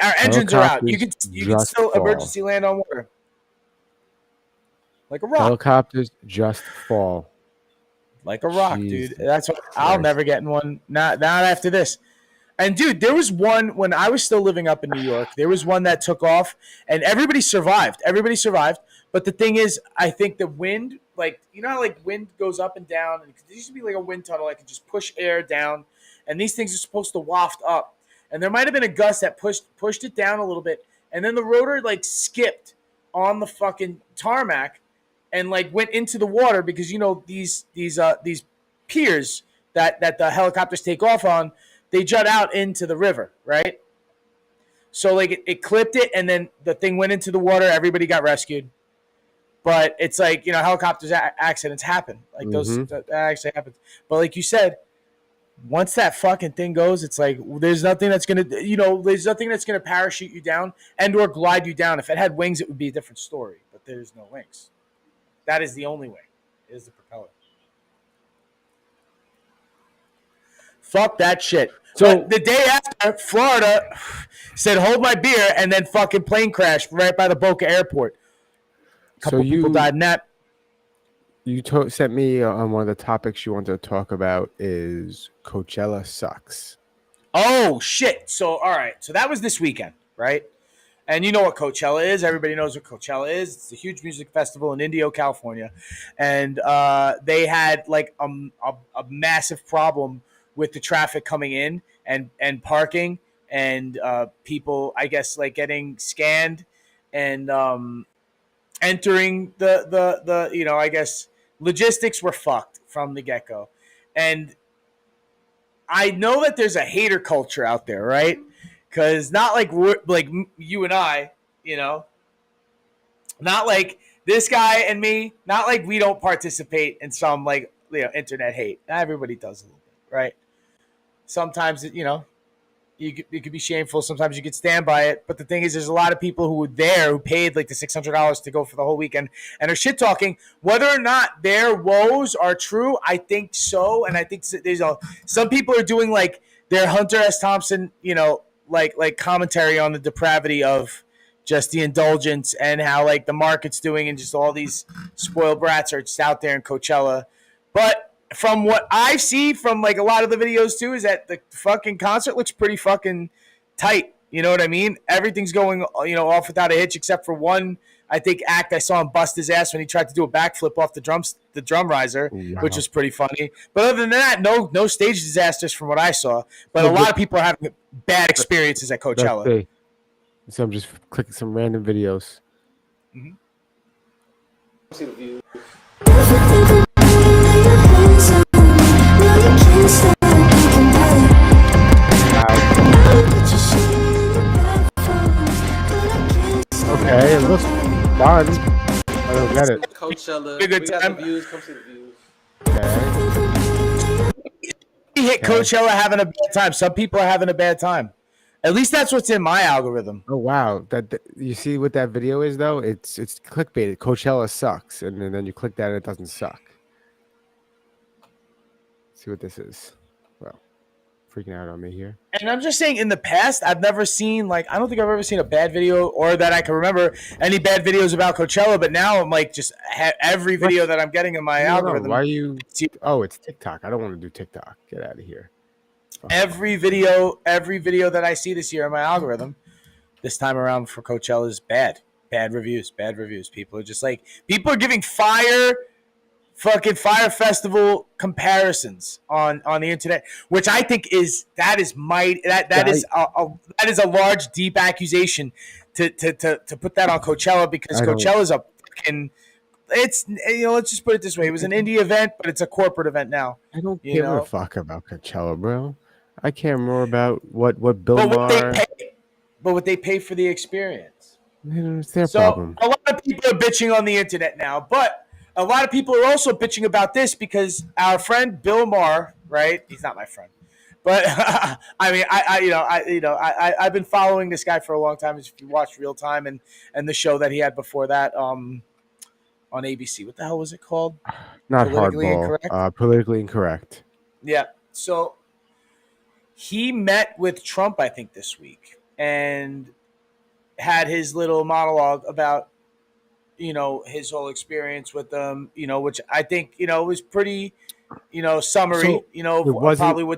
[SPEAKER 2] Our engines are out. You could still emergency land on water, like a rock.
[SPEAKER 1] Helicopters just fall.
[SPEAKER 2] Like a rock, dude. That's what I'll never get in one. Not after this. And dude, there was one when I was still living up in New York. There was one that took off, and everybody survived. But the thing is, I think the wind, like, how like wind goes up and down, and there used to be like a wind tunnel. I could just push air down, and these things are supposed to waft up. And there might have been a gust that pushed it down a little bit, and then the rotor like skipped on the fucking tarmac, and like went into the water because these piers that the helicopters take off on, they jut out into the river, right? So like it clipped it, and then the thing went into the water. Everybody got rescued, but it's like helicopters accidents happen. Like that actually happens. But like you said, once that fucking thing goes, it's like there's nothing that's gonna parachute you down and or glide you down. If it had wings, it would be a different story. But there's no wings. That is the only way. Is the propeller. Fuck that shit. So the day after, Florida said, "Hold my beer," and then fucking plane crashed right by the Boca Airport. A couple people died in that.
[SPEAKER 1] You sent me on one of the topics you wanted to talk about is Coachella sucks.
[SPEAKER 2] Oh shit! So all right, so that was this weekend, right? And you know what Coachella is. Everybody knows what Coachella is. It's a huge music festival in Indio, California. And they had like a massive problem with the traffic coming in and parking and people, I guess, like getting scanned and entering the I guess logistics were fucked from the get-go. And I know that there's a hater culture out there, right? Because not like you and I, not like this guy and me, not like we don't participate in some like internet hate. Everybody does a little bit, right? Sometimes it could be shameful. Sometimes you could stand by it. But the thing is, there's a lot of people who were there who paid like the $600 to go for the whole weekend and are shit talking. Whether or not their woes are true, I think so. And I think there's some people are doing like their Hunter S. Thompson, like commentary on the depravity of just the indulgence and how like the market's doing and just all these spoiled brats are just out there in Coachella. But from what I see from like a lot of the videos too, is that the fucking concert looks pretty fucking tight. You know what I mean? Everything's going, off without a hitch except for one, I think, act I saw him bust his ass when he tried to do a backflip off the drum riser, which was pretty funny. But other than that, no stage disasters from what I saw. But a lot of people are having bad experiences at Coachella.
[SPEAKER 1] So I'm just clicking some random videos.
[SPEAKER 2] Mm-hmm.
[SPEAKER 5] See the view.
[SPEAKER 1] Okay, it looks fun. I don't get it.
[SPEAKER 5] Coachella.
[SPEAKER 2] Good
[SPEAKER 5] We got
[SPEAKER 2] time.
[SPEAKER 5] the views. Come see the views.
[SPEAKER 1] Okay.
[SPEAKER 2] We hit Coachella having a bad time. Some people are having a bad time. At least that's what's in my algorithm.
[SPEAKER 1] Oh wow! That you see what that video is though? It's clickbait. Coachella sucks, and then you click that and it doesn't suck. See what this is? Well, freaking out on me here.
[SPEAKER 2] And I'm just saying, in the past, I've never seen I don't think I've ever seen a bad video or that I can remember any bad videos about Coachella. But now I'm like, just every video that I'm getting in my algorithm.
[SPEAKER 1] Why are you? Oh, it's TikTok. I don't want to do TikTok. Get out of here.
[SPEAKER 2] Every video that I see this year in my algorithm, this time around for Coachella is bad reviews. People are just like, people are giving fire festival comparisons on the internet, which I think is a large, deep accusation to put that on Coachella, because Coachella's a fucking. It's let's just put it this way: it was an indie event, but it's a corporate event now.
[SPEAKER 1] I don't give a fuck about Coachella, bro. I care more about what Bill Maher.
[SPEAKER 2] But what they pay for the experience.
[SPEAKER 1] It's their problem.
[SPEAKER 2] A lot of people are bitching on the internet now, but a lot of people are also bitching about this because our friend Bill Maher, right? He's not my friend, but I mean, I've been following this guy for a long time. If you watch Real Time and the show that he had before that, on ABC. What the hell was it called?
[SPEAKER 1] Not
[SPEAKER 2] Politically
[SPEAKER 1] hardball.
[SPEAKER 2] Incorrect?
[SPEAKER 1] Politically incorrect.
[SPEAKER 2] Yeah. So he met with Trump, I think, this week and had his little monologue about, his whole experience with them, which I think, was pretty, summary,
[SPEAKER 1] So it wasn't
[SPEAKER 2] probably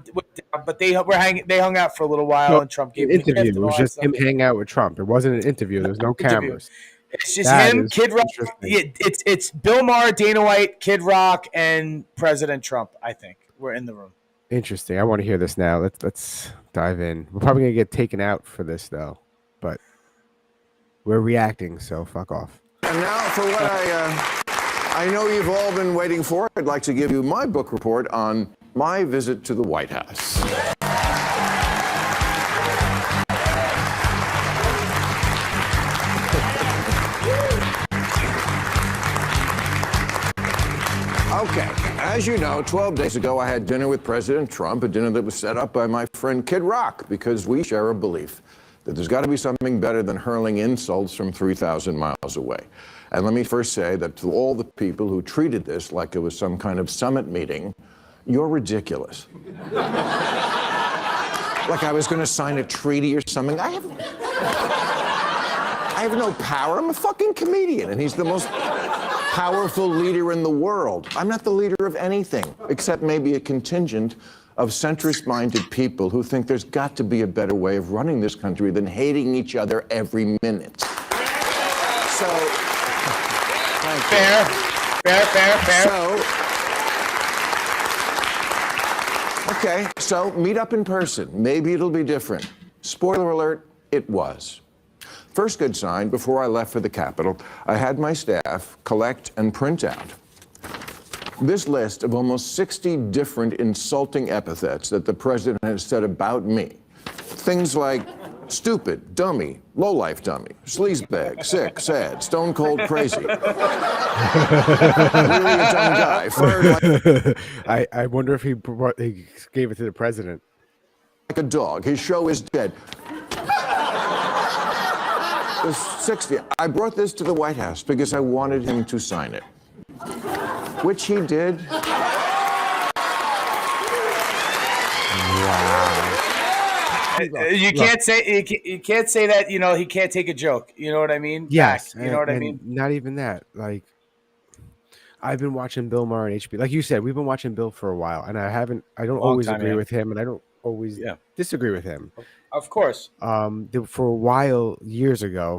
[SPEAKER 2] but they hung out for a little while
[SPEAKER 1] so
[SPEAKER 2] and Trump
[SPEAKER 1] an
[SPEAKER 2] gave him a gift
[SPEAKER 1] interview. It
[SPEAKER 2] and all
[SPEAKER 1] was
[SPEAKER 2] that
[SPEAKER 1] just
[SPEAKER 2] stuff.
[SPEAKER 1] him hanging out with Trump. It wasn't an interview. There was no
[SPEAKER 2] Interview.
[SPEAKER 1] cameras.
[SPEAKER 2] It's just
[SPEAKER 1] That
[SPEAKER 2] him,
[SPEAKER 1] is
[SPEAKER 2] Kid Rock.
[SPEAKER 1] interesting.
[SPEAKER 2] Yeah, it's Bill Maher, Dana White, Kid Rock, and President Trump. I think we're in the room.
[SPEAKER 1] Interesting. I want to hear this now. Let's dive in. We're probably gonna get taken out for this though, but we're reacting, so fuck off.
[SPEAKER 6] And now for what I know you've all been waiting for. I'd like to give you my book report on my visit to the White House. Okay, as you know, 12 days ago I had dinner with President Trump, a dinner that was set up by my friend Kid Rock, because we share a belief that there's got to be something better than hurling insults from 3,000 miles away. And let me first say that to all the people who treated this like it was some kind of summit meeting, you're ridiculous. Like I was going to sign a treaty or something. I have no power. I'm a fucking comedian, and he's the most powerful leader in the world. I'm not the leader of anything, except maybe a contingent of centrist-minded people who think there's got to be a better way of running this country than hating each other every minute. So,
[SPEAKER 2] Fair.
[SPEAKER 6] Okay, so meet up in person. Maybe it'll be different. Spoiler alert, it was. First good sign, before I left for the Capitol, I had my staff collect and print out this list of almost 60 different insulting epithets that the president has said about me. Things like stupid, dummy, lowlife dummy, sleazebag, sick, sad, stone cold crazy. Really a dumb guy. Fired like
[SPEAKER 1] I wonder if he gave it to the president.
[SPEAKER 6] a dog. His show is dead. There's 60. I brought this to the White House because I wanted him to sign it, which he did.
[SPEAKER 2] You can't say that. He can't take a joke. You know what I mean?
[SPEAKER 1] Yes,
[SPEAKER 2] Back, you know what I mean?
[SPEAKER 1] Not even that. Like, I've been watching Bill Maher on HBO. Like you said, we've been watching Bill for a while, and I don't always agree with him, and I don't always disagree with him.
[SPEAKER 2] Of course.
[SPEAKER 1] For a while, years ago,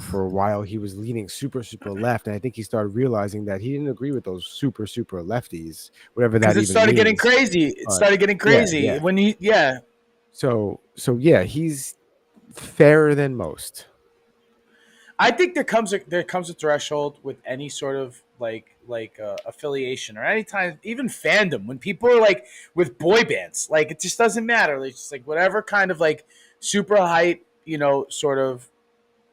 [SPEAKER 1] he was leaning super left, and I think he started realizing that he didn't agree with those super lefties, whatever that even means.
[SPEAKER 2] It started getting crazy. It started getting crazy when he.
[SPEAKER 1] So yeah, he's fairer than most.
[SPEAKER 2] I think there comes a threshold with any sort of like affiliation or any time, even fandom, when people are like with boy bands, like it just doesn't matter. It's just like whatever kind of like super hype, sort of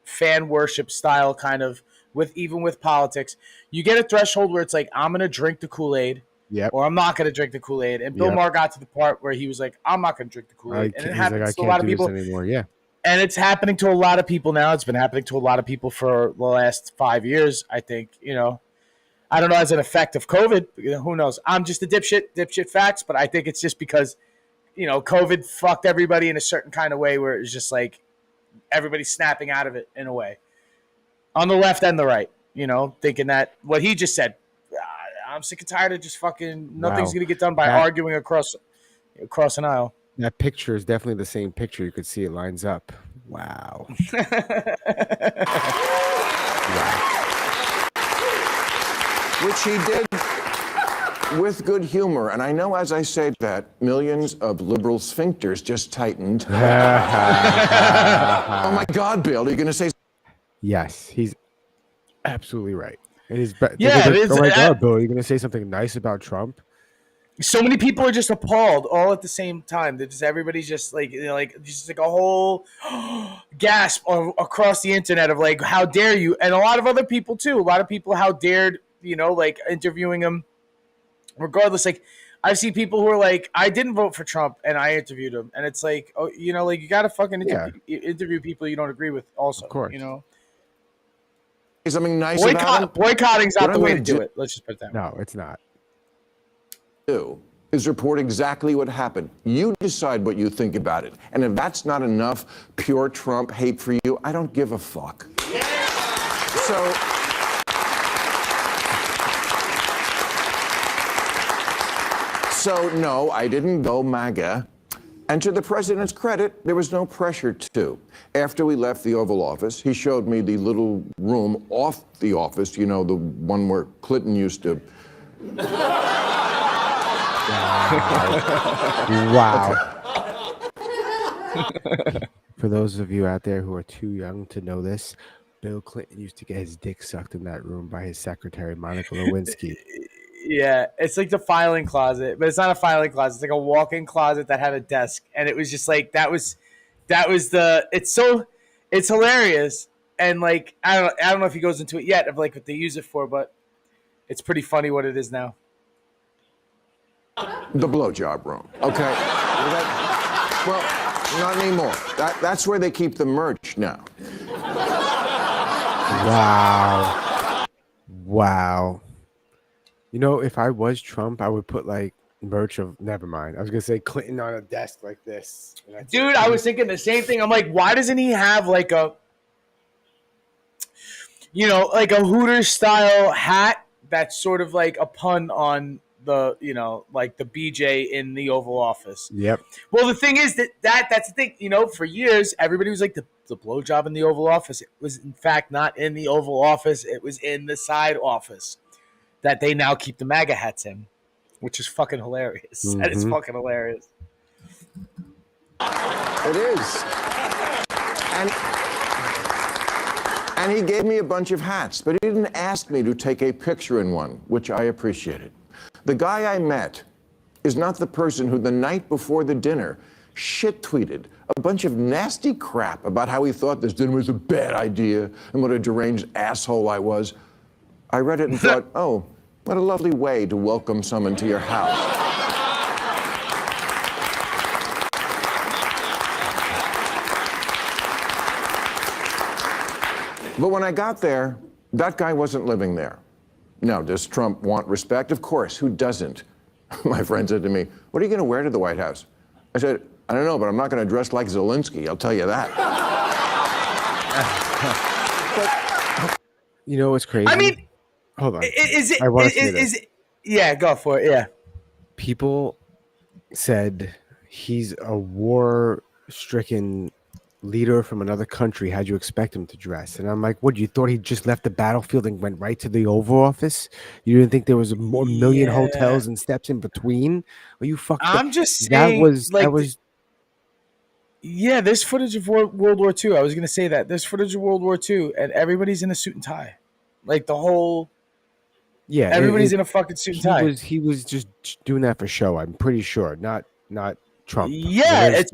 [SPEAKER 2] fan worship style kind of with politics, you get a threshold where it's like, I'm gonna drink the Kool-Aid.
[SPEAKER 1] Yep.
[SPEAKER 2] Or I'm not going to drink the Kool-Aid. And Bill Maher got to the part where he was like, I'm not going to drink the Kool-Aid. And it happens to a lot of people.
[SPEAKER 1] Anymore. Yeah.
[SPEAKER 2] And it's happening to a lot of people now. It's been happening to a lot of people for the last 5 years, I think. I don't know as an effect of COVID. Who knows? I'm just a dipshit facts. But I think it's just because, COVID fucked everybody in a certain kind of way where it's just like everybody's snapping out of it in a way. On the left and the right, thinking that what he just said, I'm sick and tired of just fucking nothing's going to get done by arguing across an aisle.
[SPEAKER 1] That picture is definitely the same picture. You could see it lines up. Wow.
[SPEAKER 6] Which he did with good humor. And I know as I say that, millions of liberal sphincters just tightened. Oh my God, Bill, are you going to say?
[SPEAKER 1] Yes, he's absolutely right. It is.
[SPEAKER 2] Yeah, it is.
[SPEAKER 1] Oh my God, Bill, are you going to say something nice about Trump?
[SPEAKER 2] So many people are just appalled all at the same time. Everybody's just like, just like a whole gasp across the internet of like, how dare you? And a lot of other people too. A lot of people, how dared, like interviewing him. Regardless, like I've seen people who are like, I didn't vote for Trump and I interviewed him. And it's like, oh, like you got to fucking interview people you don't agree with also,
[SPEAKER 1] Of course.
[SPEAKER 6] something nice about him?
[SPEAKER 2] Boycotting's not
[SPEAKER 6] What
[SPEAKER 2] the
[SPEAKER 6] I'm
[SPEAKER 2] way to
[SPEAKER 6] gonna
[SPEAKER 2] do it. Let's just put it that way.
[SPEAKER 1] No, it's not.
[SPEAKER 6] Do is report exactly what happened. You decide what you think about it. And if that's not enough pure Trump hate for you, I don't give a fuck. So no, I didn't go MAGA. And to the president's credit, there was no pressure to. After we left the Oval Office, he showed me the little room off the office, you know, the one where Clinton used to.
[SPEAKER 1] Wow. For those of you out there who are too young to know this, Bill Clinton used to get his dick sucked in that room by his secretary, Monica Lewinsky.
[SPEAKER 2] Yeah, it's like the filing closet, but it's not a filing closet. It's like a walk-in closet that had a desk, and it was just like that was it's hilarious, and like I don't know if he goes into it yet of like what they use it for, but it's pretty funny what it is now.
[SPEAKER 6] The blowjob room, okay? Well, not anymore. That's where they keep the merch now.
[SPEAKER 1] Wow. You know, if I was Trump, I would put like merch of. Never mind. I was gonna say Clinton on a desk like this.
[SPEAKER 2] Dude, I was thinking the same thing. I'm like, why doesn't he have like a, you know, like a Hooters style hat that's sort of like a pun on the, you know, like the BJ in the Oval Office.
[SPEAKER 1] Yep.
[SPEAKER 2] Well, the thing is that's the thing. You know, for years everybody was like the blowjob in the Oval Office. It was in fact not in the Oval Office. It was in the side office that they now keep the MAGA hats in, which is fucking hilarious.
[SPEAKER 1] Mm-hmm.
[SPEAKER 2] That is fucking hilarious.
[SPEAKER 6] It is. And he gave me a bunch of hats, but he didn't ask me to take a picture in one, which I appreciated. The guy I met is not the person who the night before the dinner shit-tweeted a bunch of nasty crap about how he thought this dinner was a bad idea and what a deranged asshole I was. I read it and thought, oh, what a lovely way to welcome someone to your house. But when I got there, that guy wasn't living there. Now, does Trump want respect? Of course, who doesn't? My friend said to me, what are you going to wear to the White House? I said, I don't know, but I'm not going to dress like Zelensky, I'll tell you that.
[SPEAKER 1] But, you know what's crazy?
[SPEAKER 2] I mean,
[SPEAKER 1] hold on.
[SPEAKER 2] Yeah, go for it. Yeah.
[SPEAKER 1] People said he's a war-stricken leader from another country. How'd you expect him to dress? And I'm like, what? You thought he just left the battlefield and went right to the Oval Office? You didn't think there was a million hotels and steps in between? Are you fucked
[SPEAKER 2] I'm
[SPEAKER 1] up?
[SPEAKER 2] just saying
[SPEAKER 1] that was.
[SPEAKER 2] Yeah, there's footage of World War II. I was gonna say that there's footage of World War II, and everybody's in a suit and tie, like the whole.
[SPEAKER 1] Yeah,
[SPEAKER 2] everybody's in a fucking suit and tie.
[SPEAKER 1] He was just doing that for show. I'm pretty sure, not Trump.
[SPEAKER 2] Yeah, it's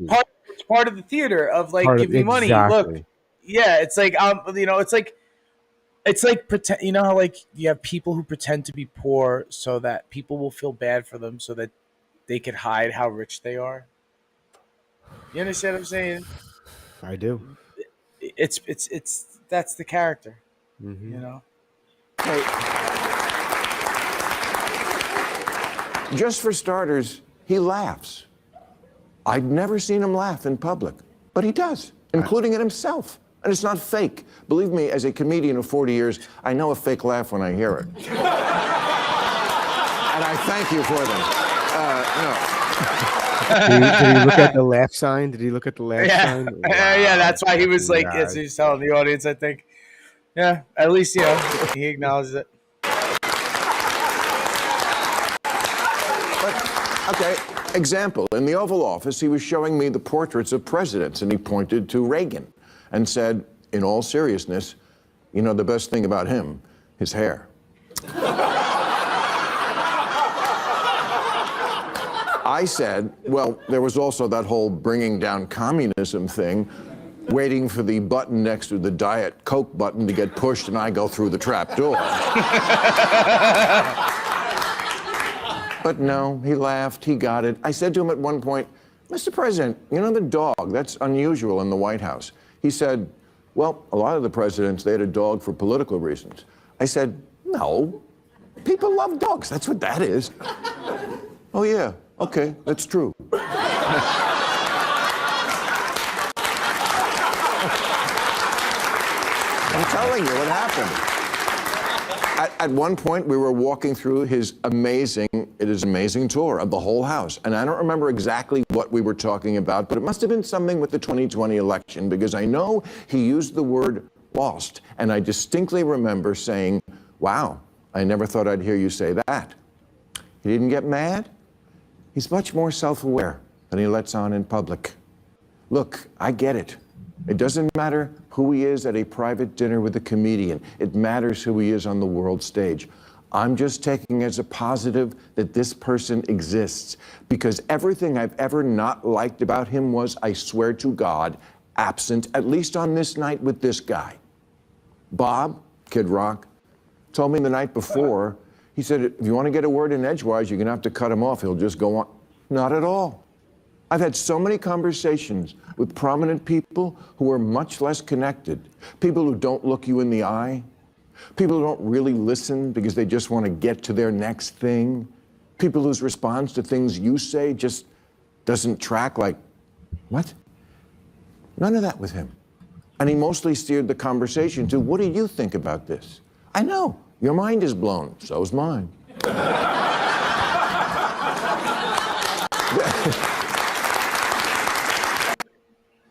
[SPEAKER 2] part of the theater of like give me money. Look, yeah, it's like you know, it's like pretend. You know how like you have people who pretend to be poor so that people will feel bad for them, so that they could hide how rich they are. You understand what I'm saying?
[SPEAKER 1] I do.
[SPEAKER 2] It's that's the character.
[SPEAKER 1] Mm-hmm.
[SPEAKER 2] You know.
[SPEAKER 6] Just for starters, he laughs. I'd never seen him laugh in public, but he does, including at himself. And it's not fake. Believe me, as a comedian of 40 years, I know a fake laugh when I hear it. And I thank you for them. No.
[SPEAKER 1] Did he look at the laugh sign? Did he look at the laugh sign? Wow.
[SPEAKER 2] Yeah, that's why he was like, yes, he's telling the audience, I think. Yeah, at least, you know, he acknowledges it.
[SPEAKER 6] Okay, example. In the Oval Office, he was showing me the portraits of presidents, and he pointed to Reagan and said, in all seriousness, you know, the best thing about him, his hair. I said, well, there was also that whole bringing down communism thing, waiting for the button next to the Diet Coke button to get pushed and I go through the trap door. But no, he laughed, he got it. I said to him at one point, Mr. President, you know the dog, that's unusual in the White House. He said, Well, a lot of the presidents, they had a dog for political reasons. I said, no, people love dogs. That's what that is. Oh, yeah, okay, that's true. I'm telling you what happened. At one point, we were walking through his amazing tour of the whole house. And I don't remember exactly what we were talking about, but it must have been something with the 2020 election, because I know he used the word lost. And I distinctly remember saying, wow, I never thought I'd hear you say that. He didn't get mad. He's much more self-aware than he lets on in public. Look, I get it. It doesn't matter who he is at a private dinner with a comedian. It matters who he is on the world stage. I'm just taking as a positive that this person exists, because everything I've ever not liked about him was, I swear to God, absent, at least on this night with this guy. Bob, Kid Rock, told me the night before, he said, if you want to get a word in edgewise, you're going to have to cut him off. He'll just go on. Not at all. I've had so many conversations with prominent people who are much less connected, people who don't look you in the eye, people who don't really listen because they just want to get to their next thing, people whose response to things you say just doesn't track, like, what? None of that with him. And he mostly steered the conversation to, what do you think about this? I know, your mind is blown, so's mine.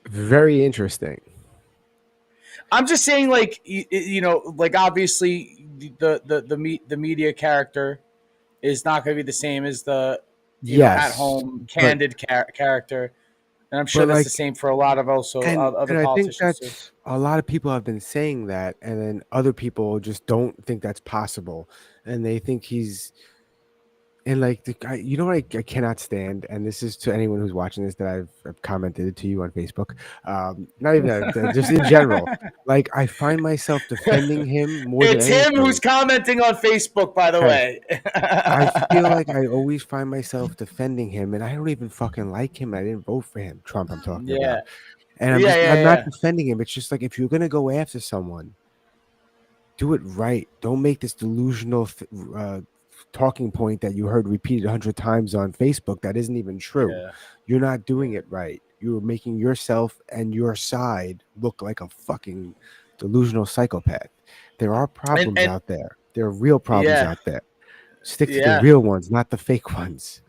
[SPEAKER 1] Very interesting.
[SPEAKER 2] I'm just saying, like, you know, like, obviously the media character is not going to be the same as the at home candid character, and I'm sure that's
[SPEAKER 1] like,
[SPEAKER 2] the same for a lot of other
[SPEAKER 1] and
[SPEAKER 2] politicians.
[SPEAKER 1] I think that's a lot of people have been saying that, and then other people just don't think that's possible, and they think he's. And like, you know what I cannot stand, and this is to anyone who's watching this that I've commented it to you on Facebook. Not even that, just in general. Like, I find myself defending him more than anything.
[SPEAKER 2] It's him who's commenting on Facebook, by the way.
[SPEAKER 1] I feel like I always find myself defending him, and I don't even fucking like him. I didn't vote for him. Trump, I'm talking about. And I'm not defending him. It's just like, if you're gonna go after someone, do it right. Don't make this delusional talking point that you heard repeated 100 times on Facebook that isn't even true. You're not doing it right. You're making yourself and your side look like a fucking delusional psychopath. There are problems out there. There are real problems out there. Stick to the real ones, not the fake ones.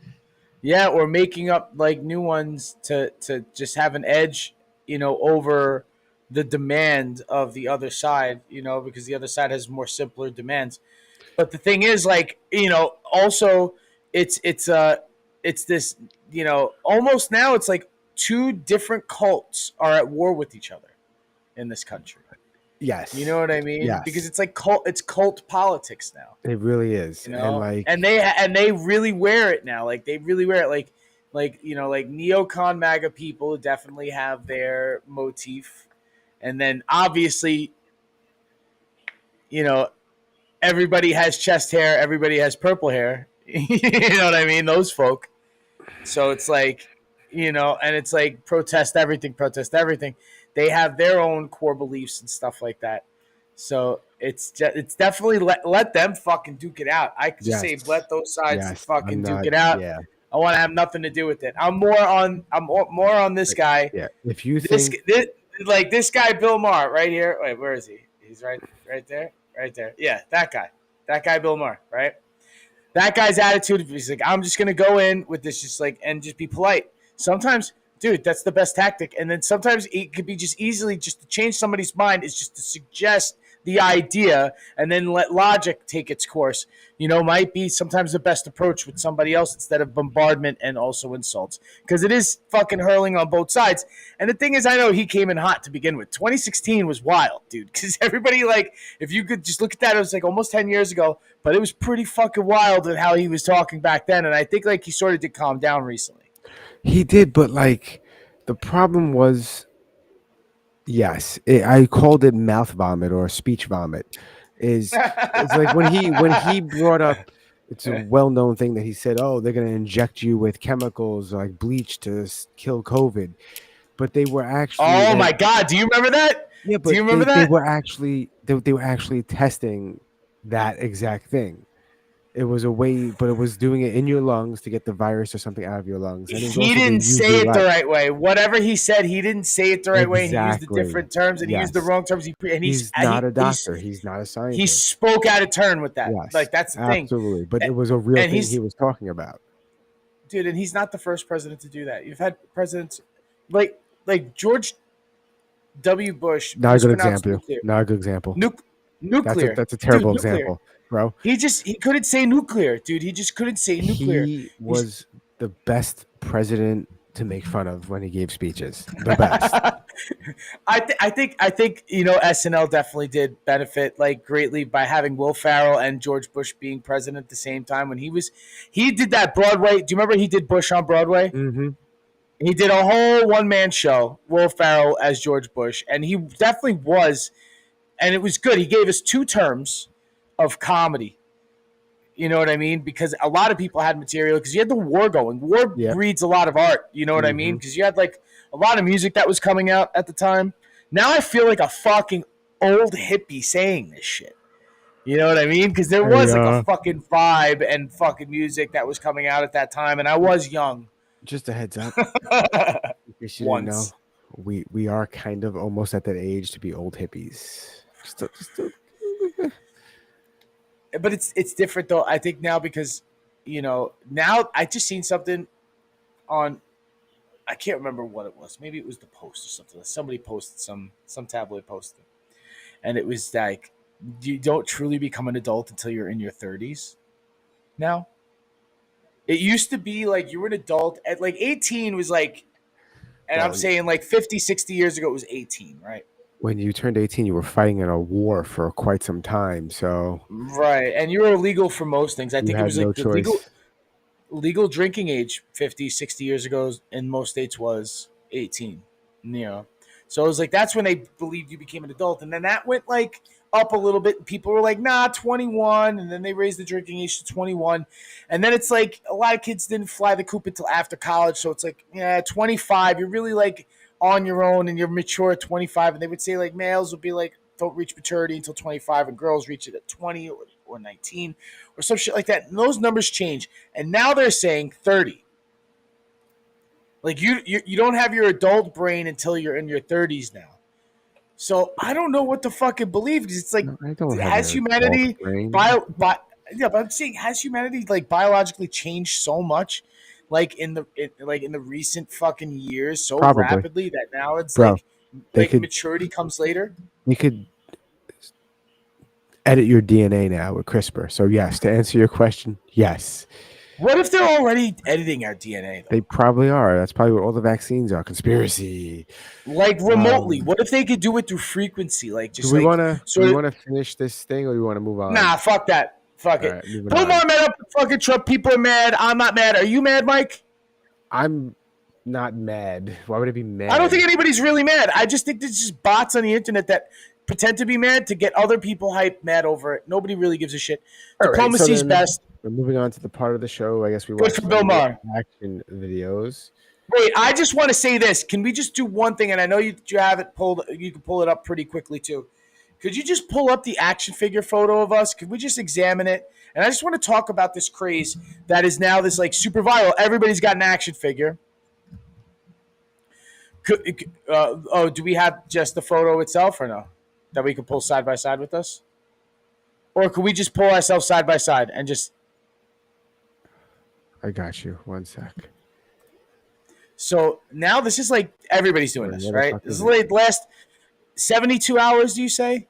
[SPEAKER 2] Yeah, or making up like new ones to just have an edge, you know, over the demand of the other side, you know, because the other side has more simpler demands. But the thing is, like, you know, also it's this, you know, almost now it's like two different cults are at war with each other in this country.
[SPEAKER 1] Yes.
[SPEAKER 2] You know what I mean?
[SPEAKER 1] Yes.
[SPEAKER 2] Because it's like cult politics now.
[SPEAKER 1] It really is.
[SPEAKER 2] You know?
[SPEAKER 1] And
[SPEAKER 2] they really wear it now. Like, they really wear it. Like, you know, like neocon MAGA people definitely have their motif. And then obviously, you know, everybody has chest hair. Everybody has purple hair. You know what I mean? Those folk. So it's like, you know, and it's like protest everything. They have their own core beliefs and stuff like that. So it's definitely let them fucking duke it out. I could just say let those sides fucking duke it out.
[SPEAKER 1] Yeah.
[SPEAKER 2] I want to have nothing to do with it. I'm more on this guy.
[SPEAKER 1] Yeah. If you think
[SPEAKER 2] this guy Bill Maher right here. Wait, where is he? He's right there. Right there. Yeah, that guy, Bill Maher, right? That guy's attitude, he's like, I'm just going to go in with this, just like, and just be polite. Sometimes, dude, that's the best tactic. And then sometimes it could be just easily just to change somebody's mind is just to suggest the idea and then let logic take its course, you know, might be sometimes the best approach with somebody else instead of bombardment and also insults, because it is fucking hurling on both sides. And the thing is, I know he came in hot to begin with. 2016 was wild, dude, because everybody, like, if you could just look at that, it was like almost 10 years ago, but it was pretty fucking wild at how he was talking back then. And I think like he sort of did calm down recently.
[SPEAKER 1] He did, but like the problem was, yes, I called it mouth vomit or speech vomit. It's like when he brought up, it's a well-known thing that he said, oh, they're going to inject you with chemicals like bleach to kill COVID. But they were actually...
[SPEAKER 2] Oh, my God. Do you remember that?
[SPEAKER 1] Yeah,
[SPEAKER 2] Do
[SPEAKER 1] but
[SPEAKER 2] you remember
[SPEAKER 1] they
[SPEAKER 2] that?
[SPEAKER 1] were actually they were actually testing that exact thing. It was a way, but it was doing it in your lungs to get the virus or something out of your lungs, and it was
[SPEAKER 2] He
[SPEAKER 1] also
[SPEAKER 2] didn't
[SPEAKER 1] doing
[SPEAKER 2] say
[SPEAKER 1] UV
[SPEAKER 2] it the
[SPEAKER 1] light.
[SPEAKER 2] right way. Whatever he said, he didn't say it the right way, and he used the
[SPEAKER 1] Exactly.
[SPEAKER 2] different terms, and he used the
[SPEAKER 1] Yes.
[SPEAKER 2] wrong terms.
[SPEAKER 1] He's not a doctor. He's not a
[SPEAKER 2] he
[SPEAKER 1] scientist.
[SPEAKER 2] spoke out of turn with that.
[SPEAKER 1] Yes,
[SPEAKER 2] Like that's the thing.
[SPEAKER 1] absolutely. But
[SPEAKER 2] A-
[SPEAKER 1] it was a real
[SPEAKER 2] And
[SPEAKER 1] thing
[SPEAKER 2] he's
[SPEAKER 1] he was talking about.
[SPEAKER 2] dude, and he's not the first president to do that. You've had presidents like George W. Bush
[SPEAKER 1] Not a good
[SPEAKER 2] mispronounced
[SPEAKER 1] example.
[SPEAKER 2] nuclear.
[SPEAKER 1] Not a good example.
[SPEAKER 2] Nuclear.
[SPEAKER 1] That's a
[SPEAKER 2] Dude,
[SPEAKER 1] terrible
[SPEAKER 2] nuclear.
[SPEAKER 1] example, bro.
[SPEAKER 2] He couldn't say nuclear, dude. He just couldn't say nuclear.
[SPEAKER 1] He was the best president to make fun of when he gave speeches. The best.
[SPEAKER 2] I think SNL definitely did benefit like greatly by having Will Ferrell and George Bush being president at the same time when he did that Broadway. Do you remember he did Bush on Broadway?
[SPEAKER 1] Mm-hmm.
[SPEAKER 2] He did a whole one man show, Will Ferrell as George Bush, and he definitely was, and it was good. He gave us 2 terms of comedy. You know what I mean? Because a lot of people had material because you had the war going. War
[SPEAKER 1] Yep.
[SPEAKER 2] breeds a lot of art. You know what I mean? Because you had like a lot of music that was coming out at the time. Now I feel like a fucking old hippie saying this shit. You know what I mean? Because there was like a fucking vibe and fucking music that was coming out at that time, and I was young.
[SPEAKER 1] Just a heads up. In case you didn't know,
[SPEAKER 2] Once.
[SPEAKER 1] we are kind of almost at that age to be old hippies.
[SPEAKER 2] But it's different though. I think now because now I just seen something on. I can't remember what it was. Maybe it was the Post or something. Somebody posted some tabloid posted, and it was like you don't truly become an adult until you're in your 30s. Now, it used to be like you were an adult at like 18 was like, and I'm saying like 50, 60 years ago it was 18, right?
[SPEAKER 1] When you turned 18, you were fighting in a war for quite some time, so
[SPEAKER 2] Right, and you were illegal for most things. I
[SPEAKER 1] you
[SPEAKER 2] think it
[SPEAKER 1] had
[SPEAKER 2] was
[SPEAKER 1] no
[SPEAKER 2] like the
[SPEAKER 1] choice.
[SPEAKER 2] legal drinking age 50, 60 years ago in most states was 18. So it was like that's when they believed you became an adult, and then that went like up a little bit. People were like, nah, 21, and then they raised the drinking age to 21. And then it's like a lot of kids didn't fly the coop until after college, so it's like, yeah, 25, you're really like on your own and you're mature at 25. And they would say like males would be like don't reach maturity until 25 and girls reach it at 20 or 19 or some shit like that. And those numbers change. And now they're saying 30. Like you don't have your adult brain until you're in your 30s now. So I don't know what to fucking believe because it's like,
[SPEAKER 1] No, I don't have
[SPEAKER 2] has
[SPEAKER 1] an
[SPEAKER 2] humanity
[SPEAKER 1] adult brain.
[SPEAKER 2] yeah, but I'm saying has humanity like biologically changed so much, like in the recent fucking years so
[SPEAKER 1] Probably.
[SPEAKER 2] rapidly that now it's
[SPEAKER 1] Bro,
[SPEAKER 2] like
[SPEAKER 1] could-
[SPEAKER 2] maturity comes later.
[SPEAKER 1] You could edit your DNA now with CRISPR. So yes, to answer your question, yes.
[SPEAKER 2] What if they're already editing our DNA though?
[SPEAKER 1] They probably are. That's probably what all the vaccines are. Conspiracy.
[SPEAKER 2] Like remotely. What if they could do it through frequency? Like just
[SPEAKER 1] Do we
[SPEAKER 2] like
[SPEAKER 1] want to finish this thing, or do we want to move on?
[SPEAKER 2] Nah, fuck that. Fuck
[SPEAKER 1] All
[SPEAKER 2] it.
[SPEAKER 1] right, moving
[SPEAKER 2] Put
[SPEAKER 1] on.
[SPEAKER 2] more men up for fucking Trump. People are mad. I'm not mad. Are you mad, Mike?
[SPEAKER 1] I'm not mad. Why would I be mad?
[SPEAKER 2] I don't think anybody's really mad. I just think there's just bots on the internet that pretend to be mad to get other people hyped mad over it. Nobody really gives a shit.
[SPEAKER 1] All right, so
[SPEAKER 2] Diplomacy's
[SPEAKER 1] then
[SPEAKER 2] best.
[SPEAKER 1] We're moving on to the part of the show. I guess we
[SPEAKER 2] Good
[SPEAKER 1] watch
[SPEAKER 2] for Bill Maher.
[SPEAKER 1] action videos.
[SPEAKER 2] Wait, I just want to say this. Can we just do one thing? And I know you have it pulled. You can pull it up pretty quickly too. Could you just pull up the action figure photo of us? Could we just examine it? And I just want to talk about this craze that is now this like super viral. Everybody's got an action figure. Do we have just the photo itself or no? That we can pull side by side with us? Or could we just pull ourselves side by side and just...
[SPEAKER 1] I got you. One sec.
[SPEAKER 2] So now this is like everybody's doing this,
[SPEAKER 1] What the
[SPEAKER 2] right?
[SPEAKER 1] fuck
[SPEAKER 2] This
[SPEAKER 1] is
[SPEAKER 2] is like the last 72 hours, do you say?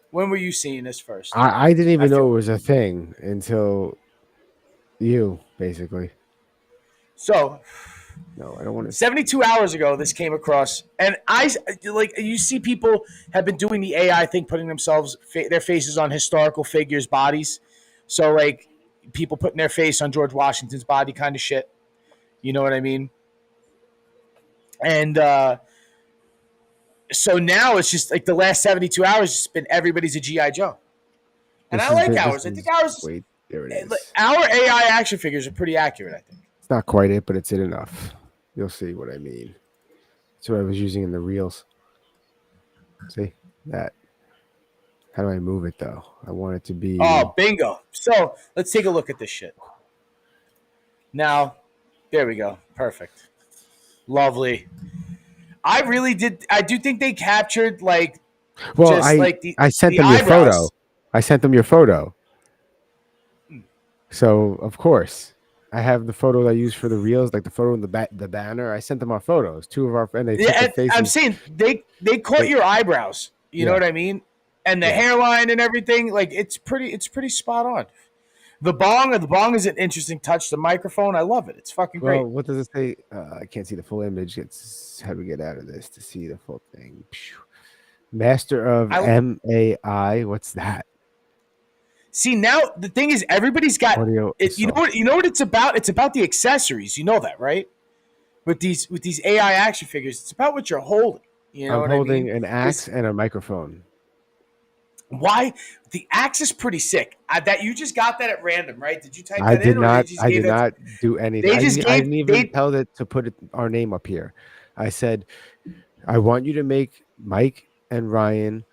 [SPEAKER 2] When were you seeing this first?
[SPEAKER 1] I didn't even know it was a thing until you, basically.
[SPEAKER 2] So,
[SPEAKER 1] No, I don't want to.
[SPEAKER 2] 72 hours ago, this came across, and you see people have been doing the AI thing, putting their faces on historical figures' bodies. So, like, people putting their face on George Washington's body, kind of shit. You know what I mean? And so now it's just like the last 72 hours, it's been everybody's a G.I. Joe. And I like ours. I think ours.
[SPEAKER 1] Wait, there it is.
[SPEAKER 2] Our AI action figures are pretty accurate, I think.
[SPEAKER 1] It's not quite it, but it's it enough. You'll see what I mean. That's what I was using in the reels. See that? How do I move it though? I want it to be.
[SPEAKER 2] Oh, bingo. So let's take a look at this shit. Now, there we go. Perfect. Lovely. I do think they captured like.
[SPEAKER 1] Well,
[SPEAKER 2] just
[SPEAKER 1] I sent them your photo. I sent them your photo. So of course, I have the photo I use for the reels, like the photo in the banner. I sent them our photos. Two of our friends.
[SPEAKER 2] I'm saying they caught your eyebrows. You know what I mean? And the hairline and everything. Like it's pretty spot on. The bong is an interesting touch. The microphone, I love it. It's fucking great.
[SPEAKER 1] Well, what does it say? I can't see the full image. How do we get out of this to see the full thing? Master of MAI. What's that?
[SPEAKER 2] See, now the thing is, everybody's got
[SPEAKER 1] audio.
[SPEAKER 2] You know what it's about? It's about the accessories. You know that, right? With these AI action figures, it's about what you're holding. You know
[SPEAKER 1] I'm
[SPEAKER 2] what
[SPEAKER 1] holding
[SPEAKER 2] I mean?
[SPEAKER 1] an axe and a microphone.
[SPEAKER 2] Why the axe is pretty sick. That you just got that at random, right? Did you type
[SPEAKER 1] I
[SPEAKER 2] that
[SPEAKER 1] did
[SPEAKER 2] in?
[SPEAKER 1] not. I did not do anything. I didn't even tell it to put our name up here. I said, I want you to make Mike and Ryan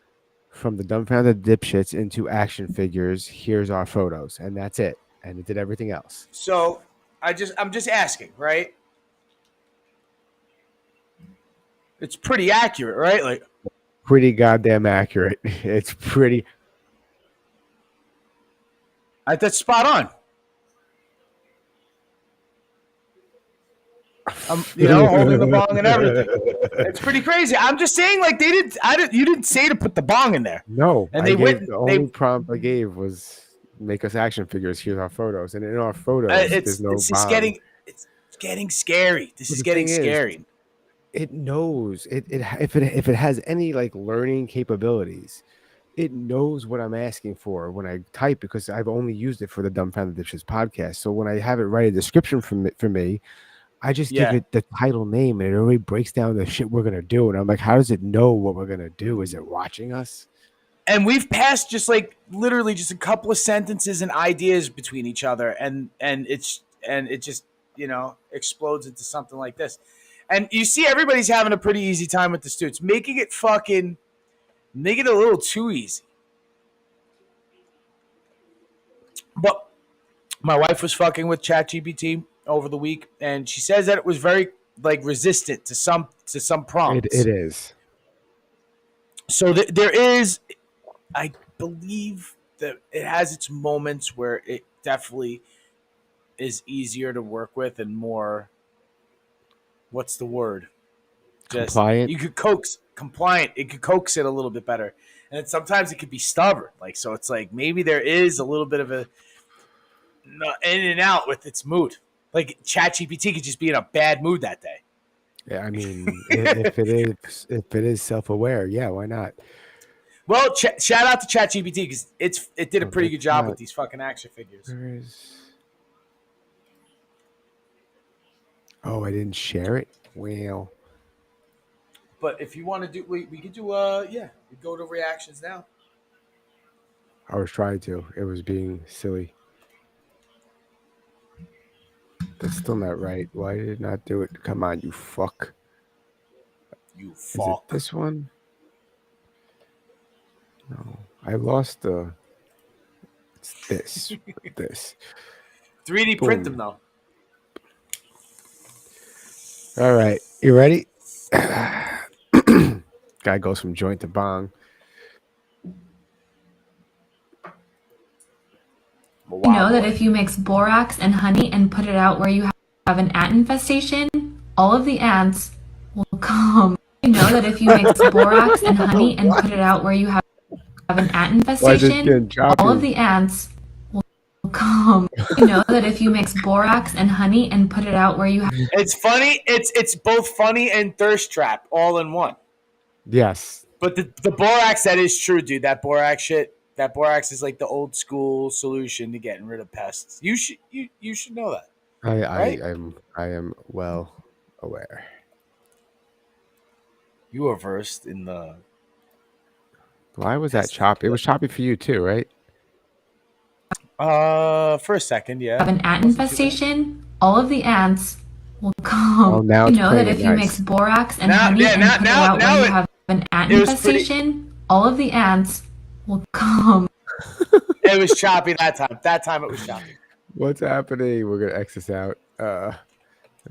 [SPEAKER 1] from the Dumbfounded Dipshits into action figures. Here's our photos, and that's it. And it did everything else.
[SPEAKER 2] So I'm just asking, right? It's pretty accurate, right? Like
[SPEAKER 1] pretty goddamn accurate. It's pretty.
[SPEAKER 2] That's spot on. Holding the bong and everything. It's pretty crazy. I'm just saying, like you didn't say to put the bong in there.
[SPEAKER 1] No,
[SPEAKER 2] and
[SPEAKER 1] the only prompt I gave was make us action figures. Here's our photos, and in our photos, there's no
[SPEAKER 2] it's
[SPEAKER 1] bong.
[SPEAKER 2] It's getting scary. This is getting scary.
[SPEAKER 1] It knows if it has any like learning capabilities. It knows what I'm asking for when I type because I've only used it for the Dumbfounded Dipshits podcast. So when I have it write a description for me, I just give it the title name and it already breaks down the shit we're gonna do. And I'm like, how does it know what we're gonna do? Is it watching us?
[SPEAKER 2] And we've passed just like literally just a couple of sentences and ideas between each other, and it just explodes into something like this. And you see, everybody's having a pretty easy time with this too. It's making it a little too easy. But my wife was fucking with ChatGPT over the week, and she says that it was very like resistant to some prompts.
[SPEAKER 1] It is.
[SPEAKER 2] So there is, I believe that it has its moments where it definitely is easier to work with and more. What's the word? Just
[SPEAKER 1] compliant.
[SPEAKER 2] You could compliant. It could coax it a little bit better, and sometimes it could be stubborn. Like so, it's like maybe there is a little bit of a in and out with its mood. Like ChatGPT could just be in a bad mood that day.
[SPEAKER 1] Yeah, I mean, if it is self-aware, yeah, why not?
[SPEAKER 2] Well, shout out to ChatGPT because it did a pretty good job with these fucking action figures.
[SPEAKER 1] Oh, I didn't share it. Well,
[SPEAKER 2] but if you want to do, we could do. We go to reactions now.
[SPEAKER 1] I was trying to. It was being silly. That's still not right. Why did it not do it? Come on, you fuck.
[SPEAKER 2] You fuck.
[SPEAKER 1] Is it this one? No, I lost the. It's this. This.
[SPEAKER 2] 3D print them though.
[SPEAKER 1] All right, you ready? Guy goes from joint to bong.
[SPEAKER 7] You know that if you mix borax and honey and put it out where you have an ant infestation, all of the ants will come. You know that if you mix borax and honey and put it out where you have an ant infestation, all of the ants will come. You know that if you mix borax and honey and put it out where you have...
[SPEAKER 2] It's funny. It's both funny and thirst trap all in one.
[SPEAKER 1] Yes.
[SPEAKER 2] But the borax, that is true, dude. That borax shit. That borax is like the old school solution to getting rid of pests. You should know that.
[SPEAKER 1] I am well aware.
[SPEAKER 2] You are versed in the.
[SPEAKER 1] Why was that choppy? It was choppy for you too, right?
[SPEAKER 2] For a second, yeah.
[SPEAKER 7] Have an ant infestation. All of the ants will come.
[SPEAKER 1] Oh, now
[SPEAKER 7] you
[SPEAKER 1] it's
[SPEAKER 7] know that if you mix borax and honey and put it out where you have an ant
[SPEAKER 2] It was
[SPEAKER 7] infestation, all of the ants will come.
[SPEAKER 2] It was choppy that time. That time it was choppy.
[SPEAKER 1] What's happening? We're gonna X this out. Gonna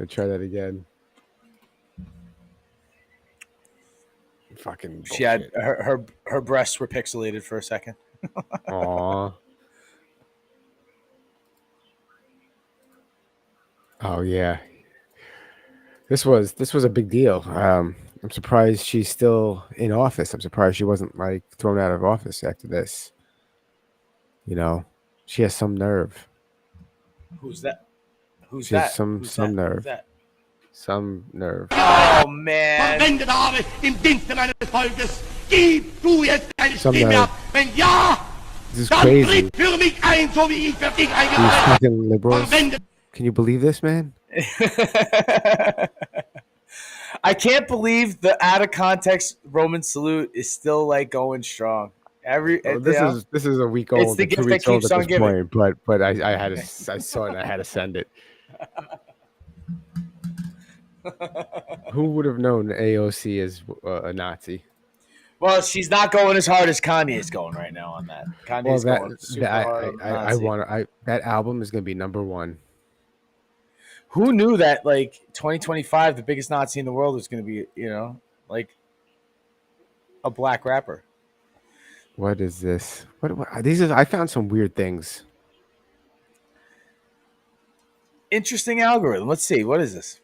[SPEAKER 1] try that again. Fucking bullshit.
[SPEAKER 2] She had her breasts were pixelated for a second.
[SPEAKER 1] Aw. Oh yeah. This was a big deal. I'm surprised she's still in office. I'm surprised she wasn't like thrown out of office after this. You know, she has some nerve.
[SPEAKER 2] Who's that? Who's
[SPEAKER 1] She has
[SPEAKER 2] that?
[SPEAKER 1] some
[SPEAKER 2] Who's
[SPEAKER 1] some
[SPEAKER 2] that?
[SPEAKER 1] nerve.
[SPEAKER 2] Who's that?
[SPEAKER 1] Some nerve.
[SPEAKER 2] Oh man.
[SPEAKER 8] Verwendet habe im Dienste meines Volkes. Gib du jetzt deine
[SPEAKER 1] Some
[SPEAKER 8] Stimme
[SPEAKER 1] nerve.
[SPEAKER 8] ab. Wenn ja,
[SPEAKER 1] This is
[SPEAKER 8] dann
[SPEAKER 1] crazy.
[SPEAKER 8] tritt für mich ein, so wie ich für dich
[SPEAKER 1] These
[SPEAKER 8] eingetreten
[SPEAKER 1] fucking liberals.
[SPEAKER 8] Verwendet.
[SPEAKER 1] Can you believe this, man?
[SPEAKER 2] I can't believe the out of context Roman salute is still like going strong.
[SPEAKER 1] This is a week
[SPEAKER 2] It's
[SPEAKER 1] old,
[SPEAKER 2] the
[SPEAKER 1] 2
[SPEAKER 2] gift that
[SPEAKER 1] weeks old
[SPEAKER 2] keeps
[SPEAKER 1] at
[SPEAKER 2] on
[SPEAKER 1] this
[SPEAKER 2] giving.
[SPEAKER 1] point. But I saw it and I had to send it. Who would have known AOC is a Nazi?
[SPEAKER 2] Well, she's not going as hard as Kanye is going right now on that. Kanye's going super hard on Nazi.
[SPEAKER 1] That album is gonna be #1.
[SPEAKER 2] Who knew that like 2025, the biggest Nazi in the world was going to be, like a black rapper?
[SPEAKER 1] What is this? What these are? I found some weird things.
[SPEAKER 2] Interesting algorithm. Let's see. What is this?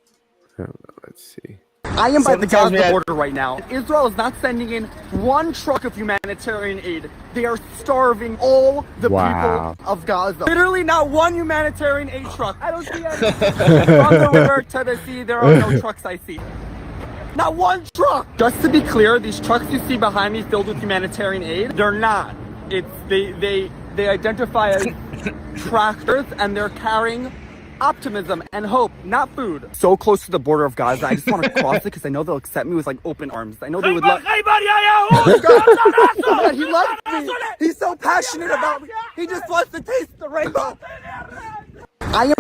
[SPEAKER 1] I don't know. Let's see.
[SPEAKER 9] I am by the
[SPEAKER 2] Something tells me
[SPEAKER 9] Gaza
[SPEAKER 2] that-
[SPEAKER 9] border right now. Israel is not sending in one truck of humanitarian aid. They are starving all the
[SPEAKER 1] Wow.
[SPEAKER 9] people of Gaza. Literally not one humanitarian aid truck. I don't see any. From the river to the sea, there are no trucks I see. Not one truck! Just to be clear, these trucks you see behind me filled with humanitarian aid, they're not. They identify as tractors and they're carrying optimism and hope, not food. So close to the border of Gaza, I just want to cross it because I know they'll accept me with like open arms. I know they would love. He loves me. He's so passionate about me. He just wants to taste the rainbow. I am.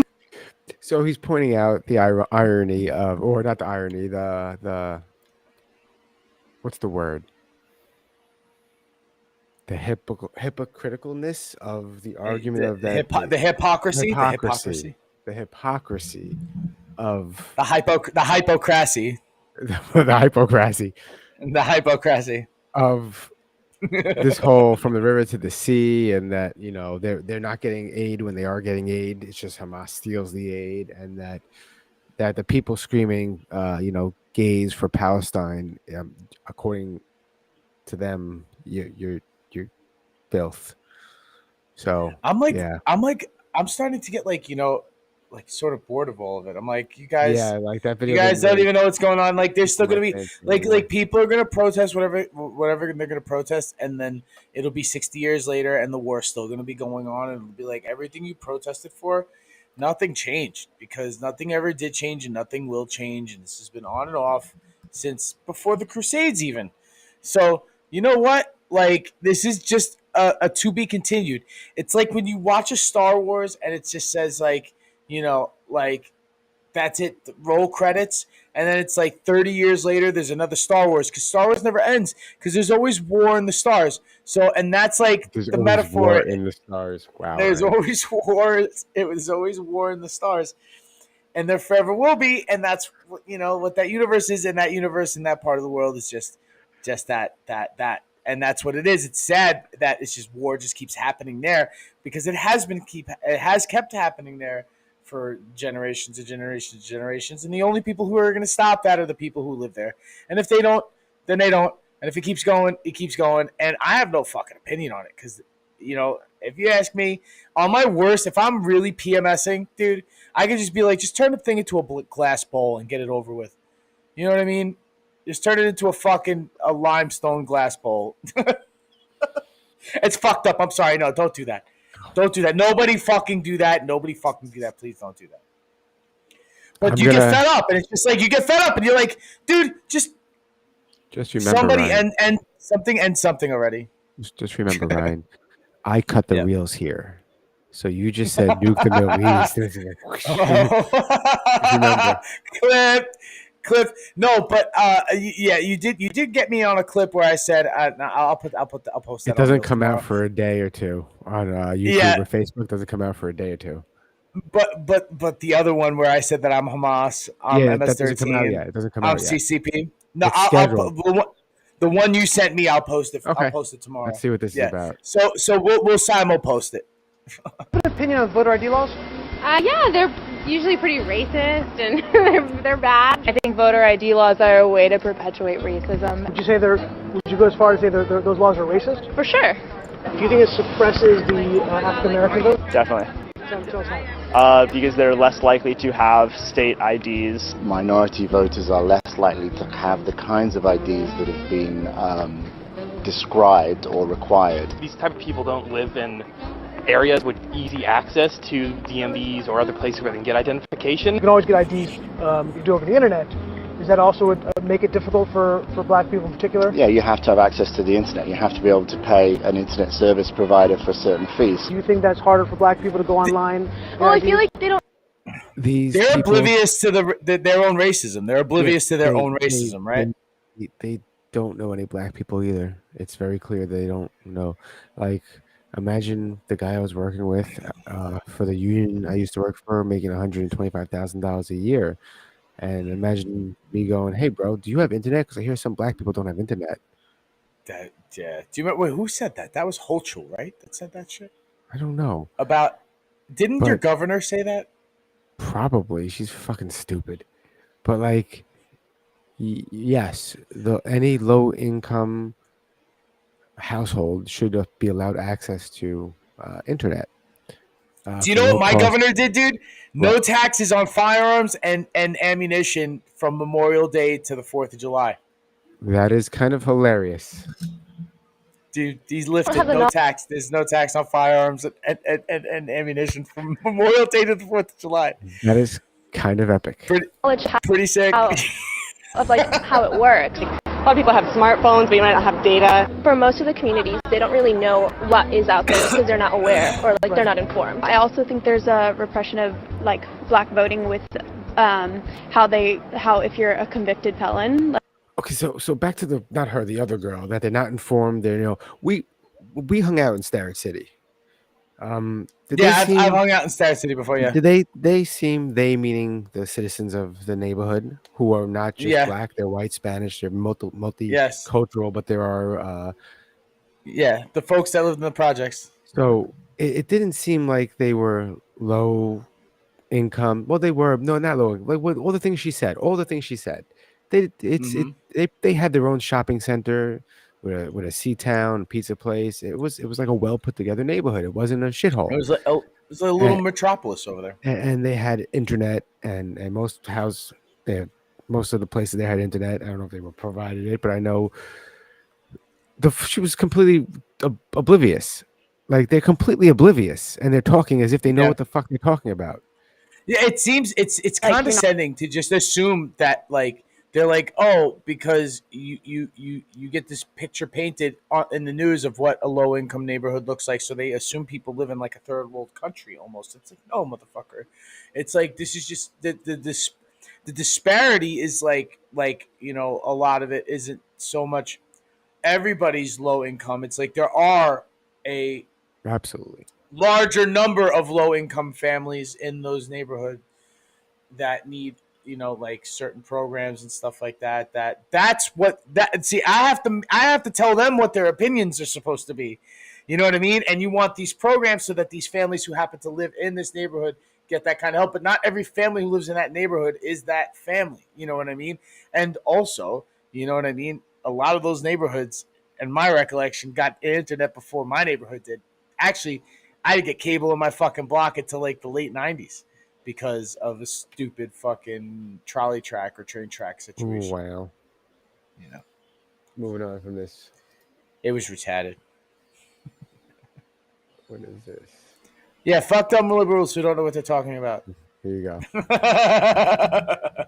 [SPEAKER 1] So he's pointing out the irony of, or not the irony, the what's the word? The hypocriticalness of the argument of that.
[SPEAKER 2] The hypocrisy.
[SPEAKER 1] The hypocrisy of
[SPEAKER 2] The hypocrisy.
[SPEAKER 1] the hypocrisy
[SPEAKER 2] The hypocrisy.
[SPEAKER 1] of this whole from the river to the sea, and that they're not getting aid when they are getting aid. It's just Hamas steals the aid, and that the people screaming, gays for Palestine, according to them, you're filth. So
[SPEAKER 2] I'm starting to get like sort of bored of all of it. I'm like, you guys,
[SPEAKER 1] like that video.
[SPEAKER 2] you guys don't even know what's going on. Like, there's still gonna be
[SPEAKER 1] like
[SPEAKER 2] like people are gonna protest whatever they're gonna protest, and then it'll be 60 years later, and the war's still gonna be going on, and it'll be like everything you protested for, nothing changed because nothing ever did change, and nothing will change, and this has been on and off since before the Crusades even. So you know what? Like, this is just a to be continued. It's like when you watch a Star Wars and it just says like, that's it, roll credits, and then it's like 30 years later there's another Star Wars, because Star Wars never ends, because there's always war in the stars. So, and that's like
[SPEAKER 1] there's
[SPEAKER 2] the
[SPEAKER 1] always
[SPEAKER 2] metaphor
[SPEAKER 1] war in the stars. Wow.
[SPEAKER 2] there's
[SPEAKER 1] right?
[SPEAKER 2] always war. It was always war in the stars, and there forever will be. And that's what that universe is, and that universe in that part of the world is just that, and that's what it is. It's sad that it's just war just keeps happening there, because it has kept happening there for generations and generations and generations. And the only people who are going to stop that are the people who live there. And if they don't, then they don't. And if it keeps going, it keeps going. And I have no fucking opinion on it, because, if you ask me, on my worst, if I'm really PMSing, dude, I could just be like, just turn the thing into a glass bowl and get it over with. You know what I mean? Just turn it into a limestone glass bowl. It's fucked up. I'm sorry. No, don't do that. Don't do that. Nobody fucking do that. Nobody fucking do that. Please don't do that. But get fed up, and it's just like you get fed up, and you're like, dude, just
[SPEAKER 1] remember,
[SPEAKER 2] somebody
[SPEAKER 1] Ryan.
[SPEAKER 2] end something already.
[SPEAKER 1] Just remember, Ryan. I cut the reels here, so you just said nuke the Middle East. Remember.
[SPEAKER 2] Cliff. No, but yeah, you did get me on a clip where I said I'll post that.
[SPEAKER 1] It doesn't
[SPEAKER 2] on
[SPEAKER 1] come
[SPEAKER 2] tomorrow.
[SPEAKER 1] out for a day or two on YouTube
[SPEAKER 2] Yeah.
[SPEAKER 1] or Facebook. Doesn't come out for a day or two.
[SPEAKER 2] But the other one where I said that I'm Hamas,
[SPEAKER 1] Yeah,
[SPEAKER 2] MS-13,
[SPEAKER 1] that doesn't come out yet. It doesn't come out yet.
[SPEAKER 2] CCP. No,
[SPEAKER 1] It's scheduled.
[SPEAKER 2] the one you sent me, I'll post it.
[SPEAKER 1] Okay.
[SPEAKER 2] I'll post it tomorrow.
[SPEAKER 1] Let's see what this is about.
[SPEAKER 2] So we'll simul post it.
[SPEAKER 9] What opinion on voter ID laws?
[SPEAKER 10] Yeah, they're usually pretty racist and they're bad. I think voter ID laws are a way to perpetuate racism.
[SPEAKER 9] Would you go as far as say those laws are racist?
[SPEAKER 10] For sure.
[SPEAKER 9] Do you think it suppresses the African American vote?
[SPEAKER 11] Definitely.
[SPEAKER 9] Tell us how.
[SPEAKER 11] Because they're less likely to have state IDs.
[SPEAKER 12] Minority voters are less likely to have the kinds of IDs that have been described or required.
[SPEAKER 11] These type of people don't live in areas with easy access to DMVs or other places where they can get identification.
[SPEAKER 9] You can always get IDs you do over the internet. Does that also make it difficult for black people in particular?
[SPEAKER 12] Yeah, you have to have access to the internet. You have to be able to pay an internet service provider for certain fees.
[SPEAKER 9] Do you think that's harder for black people to go online?
[SPEAKER 10] Well, I feel like they don't.
[SPEAKER 2] They're oblivious to their own racism. They're oblivious to their own racism, right?
[SPEAKER 1] They don't know any black people either. It's very clear they don't know. Like, imagine the guy I was working with for the union I used to work for, making $125,000 a year. And imagine me going, "Hey, bro, do you have internet? Because I hear some black people don't have internet."
[SPEAKER 2] Yeah. Do you remember who said that? That was Hochul, right? That said that shit.
[SPEAKER 1] I don't know.
[SPEAKER 2] Didn't your governor say that?
[SPEAKER 1] Probably. She's fucking stupid. But like, yes, any low income household should be allowed access to internet.
[SPEAKER 2] Do you know what my governor did, dude? No taxes on firearms and ammunition from Memorial Day to the 4th of July.
[SPEAKER 1] That is kind of hilarious.
[SPEAKER 2] Dude, he's lifted no tax. There's no tax on firearms and ammunition from Memorial Day to the 4th of July.
[SPEAKER 1] That is kind of epic.
[SPEAKER 2] Pretty sick.
[SPEAKER 10] Of like how it works. A lot of people have smartphones, but you might not have data. For most of the communities, they don't really know what is out there because they're not aware or like they're not informed. I also think there's a repression of like black voting with how if you're a convicted felon.
[SPEAKER 1] Okay, so back to the other girl that they're not informed. We hung out in Starrett City.
[SPEAKER 2] I've hung out in Starrett City before. Yeah.
[SPEAKER 1] Did they meaning the citizens of the neighborhood who are not just black? They're white, Spanish. They're multicultural, but there are
[SPEAKER 2] the folks that live in the projects.
[SPEAKER 1] So it didn't seem like they were low income. Well, they were not low. Like all the things she said. They had their own shopping center with a C-town pizza place. It was like a well put together neighborhood. It wasn't a shithole.
[SPEAKER 2] It was like a little metropolis over there.
[SPEAKER 1] And they had internet, and most of the places they had internet. I don't know if they were provided it, but I know she was completely oblivious. Like, they're completely oblivious, and they're talking as if they know what the fuck they're talking about.
[SPEAKER 2] Yeah, it seems it's condescending to just assume that like. They're like, oh, because you get this picture painted in the news of what a low income neighborhood looks like, so they assume people live in like a third world country almost. It's like, no, motherfucker. It's like this is just the disparity is like a lot of it isn't so much everybody's low income. It's like there are a
[SPEAKER 1] absolutely
[SPEAKER 2] larger number of low income families in those neighborhoods that need like certain programs and stuff like that. I have to tell them what their opinions are supposed to be. You know what I mean? And you want these programs so that these families who happen to live in this neighborhood get that kind of help. But not every family who lives in that neighborhood is that family. You know what I mean? And also, you know what I mean? A lot of those neighborhoods, in my recollection, got internet before my neighborhood did. Actually, I didn't get cable in my fucking block until like the late 90s. Because of a stupid fucking trolley track or train track situation.
[SPEAKER 1] Wow. Moving on from this.
[SPEAKER 2] It was retarded.
[SPEAKER 1] What is this?
[SPEAKER 2] Yeah, fuck dumb liberals who don't know what they're talking about.
[SPEAKER 1] Here you go.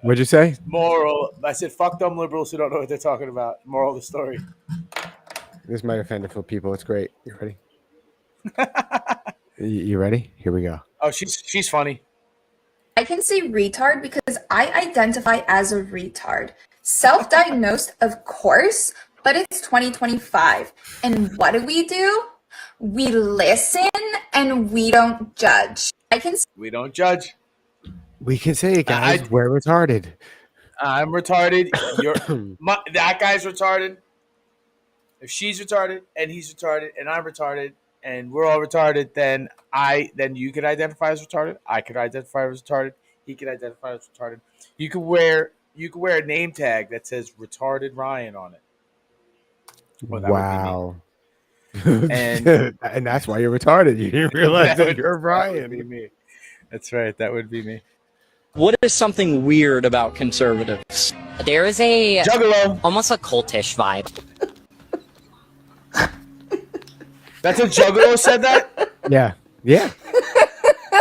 [SPEAKER 1] What'd you say?
[SPEAKER 2] Moral. I said fuck dumb liberals who don't know what they're talking about. Moral of the story.
[SPEAKER 1] This might offend a few people. It's great. You ready? You ready? Here we go.
[SPEAKER 2] Oh, she's funny.
[SPEAKER 13] I can say retard because I identify as a retard. Self-diagnosed, of course, but it's 2025. And what do? We listen and we don't judge.
[SPEAKER 2] We don't judge.
[SPEAKER 1] We can say it, guys. We're retarded.
[SPEAKER 2] I'm retarded. That guy's retarded. If she's retarded and he's retarded and I'm retarded and we're all retarded, then you could identify as retarded. I could identify as retarded. He could identify as retarded. You could wear a name tag that says "retarded Ryan" on it. Well,
[SPEAKER 1] wow.
[SPEAKER 2] And
[SPEAKER 1] that's why you're retarded. You didn't realize that you're Ryan.
[SPEAKER 2] That would be me. That's right. That would be me.
[SPEAKER 14] What is something weird about conservatives?
[SPEAKER 15] There is a
[SPEAKER 2] Juggalo,
[SPEAKER 15] almost a cultish vibe.
[SPEAKER 2] That's what Juggalo said that?
[SPEAKER 1] Yeah. Yeah.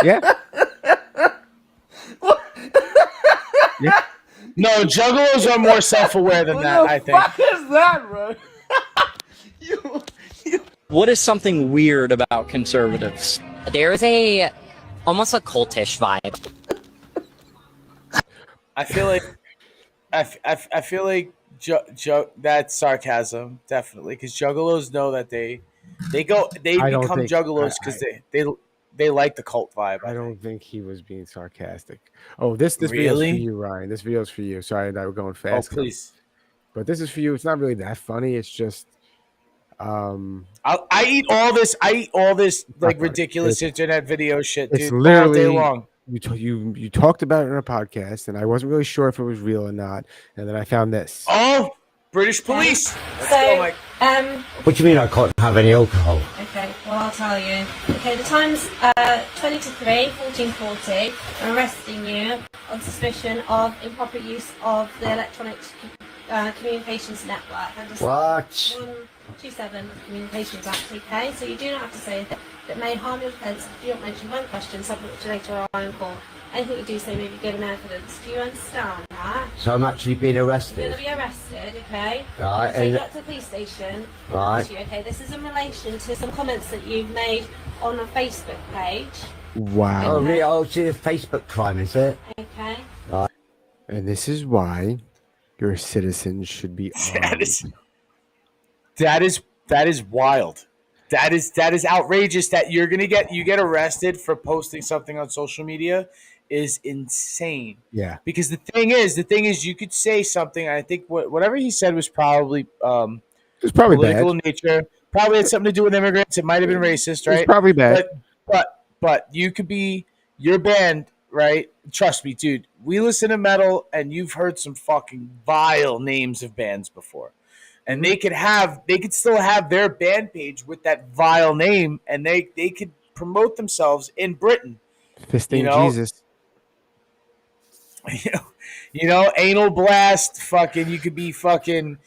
[SPEAKER 1] Yeah. Yeah.
[SPEAKER 2] No, Juggalos are more self-aware than that, I think.
[SPEAKER 9] What the fuck is that, bro?
[SPEAKER 14] What is something weird about conservatives?
[SPEAKER 15] There is a almost a cultish vibe.
[SPEAKER 2] I feel like that's sarcasm, definitely, because Juggalos know that they become Juggalos because they like the cult vibe.
[SPEAKER 1] I don't think he was being sarcastic. Oh, this
[SPEAKER 2] Really?
[SPEAKER 1] video's for you, Ryan. This video's for you. Sorry that we're going fast.
[SPEAKER 2] Oh, please.
[SPEAKER 1] But this is for you. It's not really that funny. It's just
[SPEAKER 2] I eat all this like ridiculous internet video shit, dude,
[SPEAKER 1] it's literally
[SPEAKER 2] all day long.
[SPEAKER 1] You talked about it in a podcast, and I wasn't really sure if it was real or not. And then I found this.
[SPEAKER 2] Oh, British police.
[SPEAKER 16] So,
[SPEAKER 17] What do you mean I can't have any alcohol?
[SPEAKER 16] okay, well, I'll tell you. Okay, the time's 20 to 3, 14:40. I'm arresting you on suspicion of improper use of the electronic communications network.
[SPEAKER 17] What?
[SPEAKER 16] 127 Communications Act, okay? So you do not have to say that may harm your defence if you don't mention one question subject to later on call. Anything you do say may be given evidence. Do you understand that?
[SPEAKER 17] So I'm actually being
[SPEAKER 16] You're
[SPEAKER 17] arrested?
[SPEAKER 16] going to be arrested, okay?
[SPEAKER 17] Right,
[SPEAKER 16] So you
[SPEAKER 17] and-
[SPEAKER 16] get to the police station.
[SPEAKER 17] Right.
[SPEAKER 16] Okay, this is in relation to some comments that you've made on a Facebook page.
[SPEAKER 1] Wow.
[SPEAKER 17] Oh, really? Oh, it's a Facebook crime, is it?
[SPEAKER 16] Okay.
[SPEAKER 17] Right.
[SPEAKER 1] And this is why your citizens should be armed.
[SPEAKER 2] That is wild. That is outrageous. That you get arrested for posting something on social media is insane.
[SPEAKER 1] Yeah.
[SPEAKER 2] Because the thing is, you could say something. I think whatever he said was probably
[SPEAKER 1] It was probably
[SPEAKER 2] political
[SPEAKER 1] bad.
[SPEAKER 2] in nature. Probably had something to do with immigrants. It might have been racist, right?
[SPEAKER 1] It's probably bad.
[SPEAKER 2] But you could be your band, right? Trust me, dude. We listen to metal, and you've heard some fucking vile names of bands before. And they could still have their band page with that vile name, and they could promote themselves in Britain.
[SPEAKER 1] Fisting Jesus.
[SPEAKER 2] Anal blast, fucking. You could be fucking,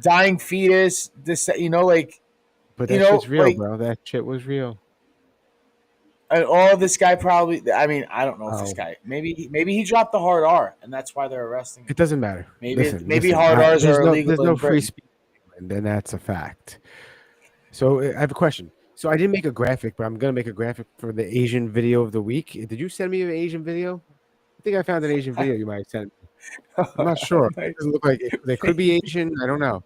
[SPEAKER 2] dying fetus. This, like.
[SPEAKER 1] But that shit's real, bro. That shit was real.
[SPEAKER 2] And all of this guy probably. I mean, I don't know if this guy. Maybe he dropped the hard R, and that's why they're arresting him.
[SPEAKER 1] It doesn't matter.
[SPEAKER 2] Maybe hard R's are illegal.
[SPEAKER 1] There's no
[SPEAKER 2] in
[SPEAKER 1] free
[SPEAKER 2] Britain.
[SPEAKER 1] speech, and then that's a fact. So I have a question. So I didn't make a graphic, but I'm gonna make a graphic for the Asian video of the week. Did you send me an Asian video? I think I found an Asian video you might have sent me. I'm not sure. It doesn't look like they could be Asian. I don't know.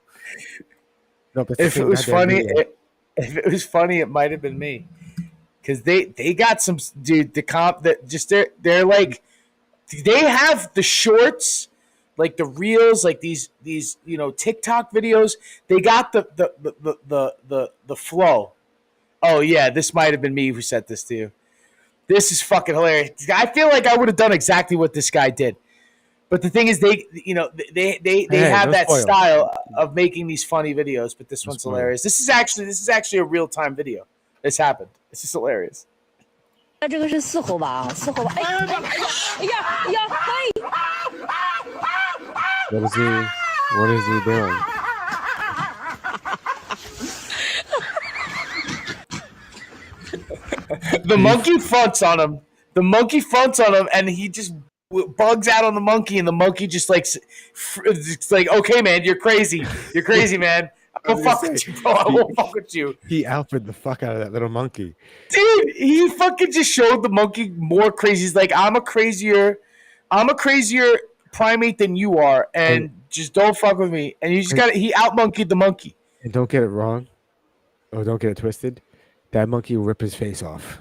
[SPEAKER 1] No, but
[SPEAKER 2] If it was funny, it might have been me. Because they got some dude the comp that just they're like they have the shorts, like the reels, like these TikTok videos. They got the flow. Oh yeah, this might have been me who sent this to you. This is fucking hilarious. I feel like I would have done exactly what this guy did. But the thing is, they have that style of making these funny videos. But this one's hilarious. This is actually a real time video. This happened. This is hilarious.
[SPEAKER 18] 这个是四猴吧？四猴吧？哎呀，嘿！
[SPEAKER 1] What is he doing?
[SPEAKER 2] The monkey fronts on him. And he just bugs out on the monkey, and the monkey just like, it's like, okay, man, you're crazy, man. I'll fuck with you, bro. I won't fuck with you.
[SPEAKER 1] He Alfred the fuck out of that little monkey.
[SPEAKER 2] Dude, he fucking just showed the monkey more crazy. He's like, I'm a crazier primate than you are, and just don't fuck with me. And you just got he out-monkeyed the monkey.
[SPEAKER 1] And don't get it wrong. Oh, don't get it twisted. That monkey will rip his face off.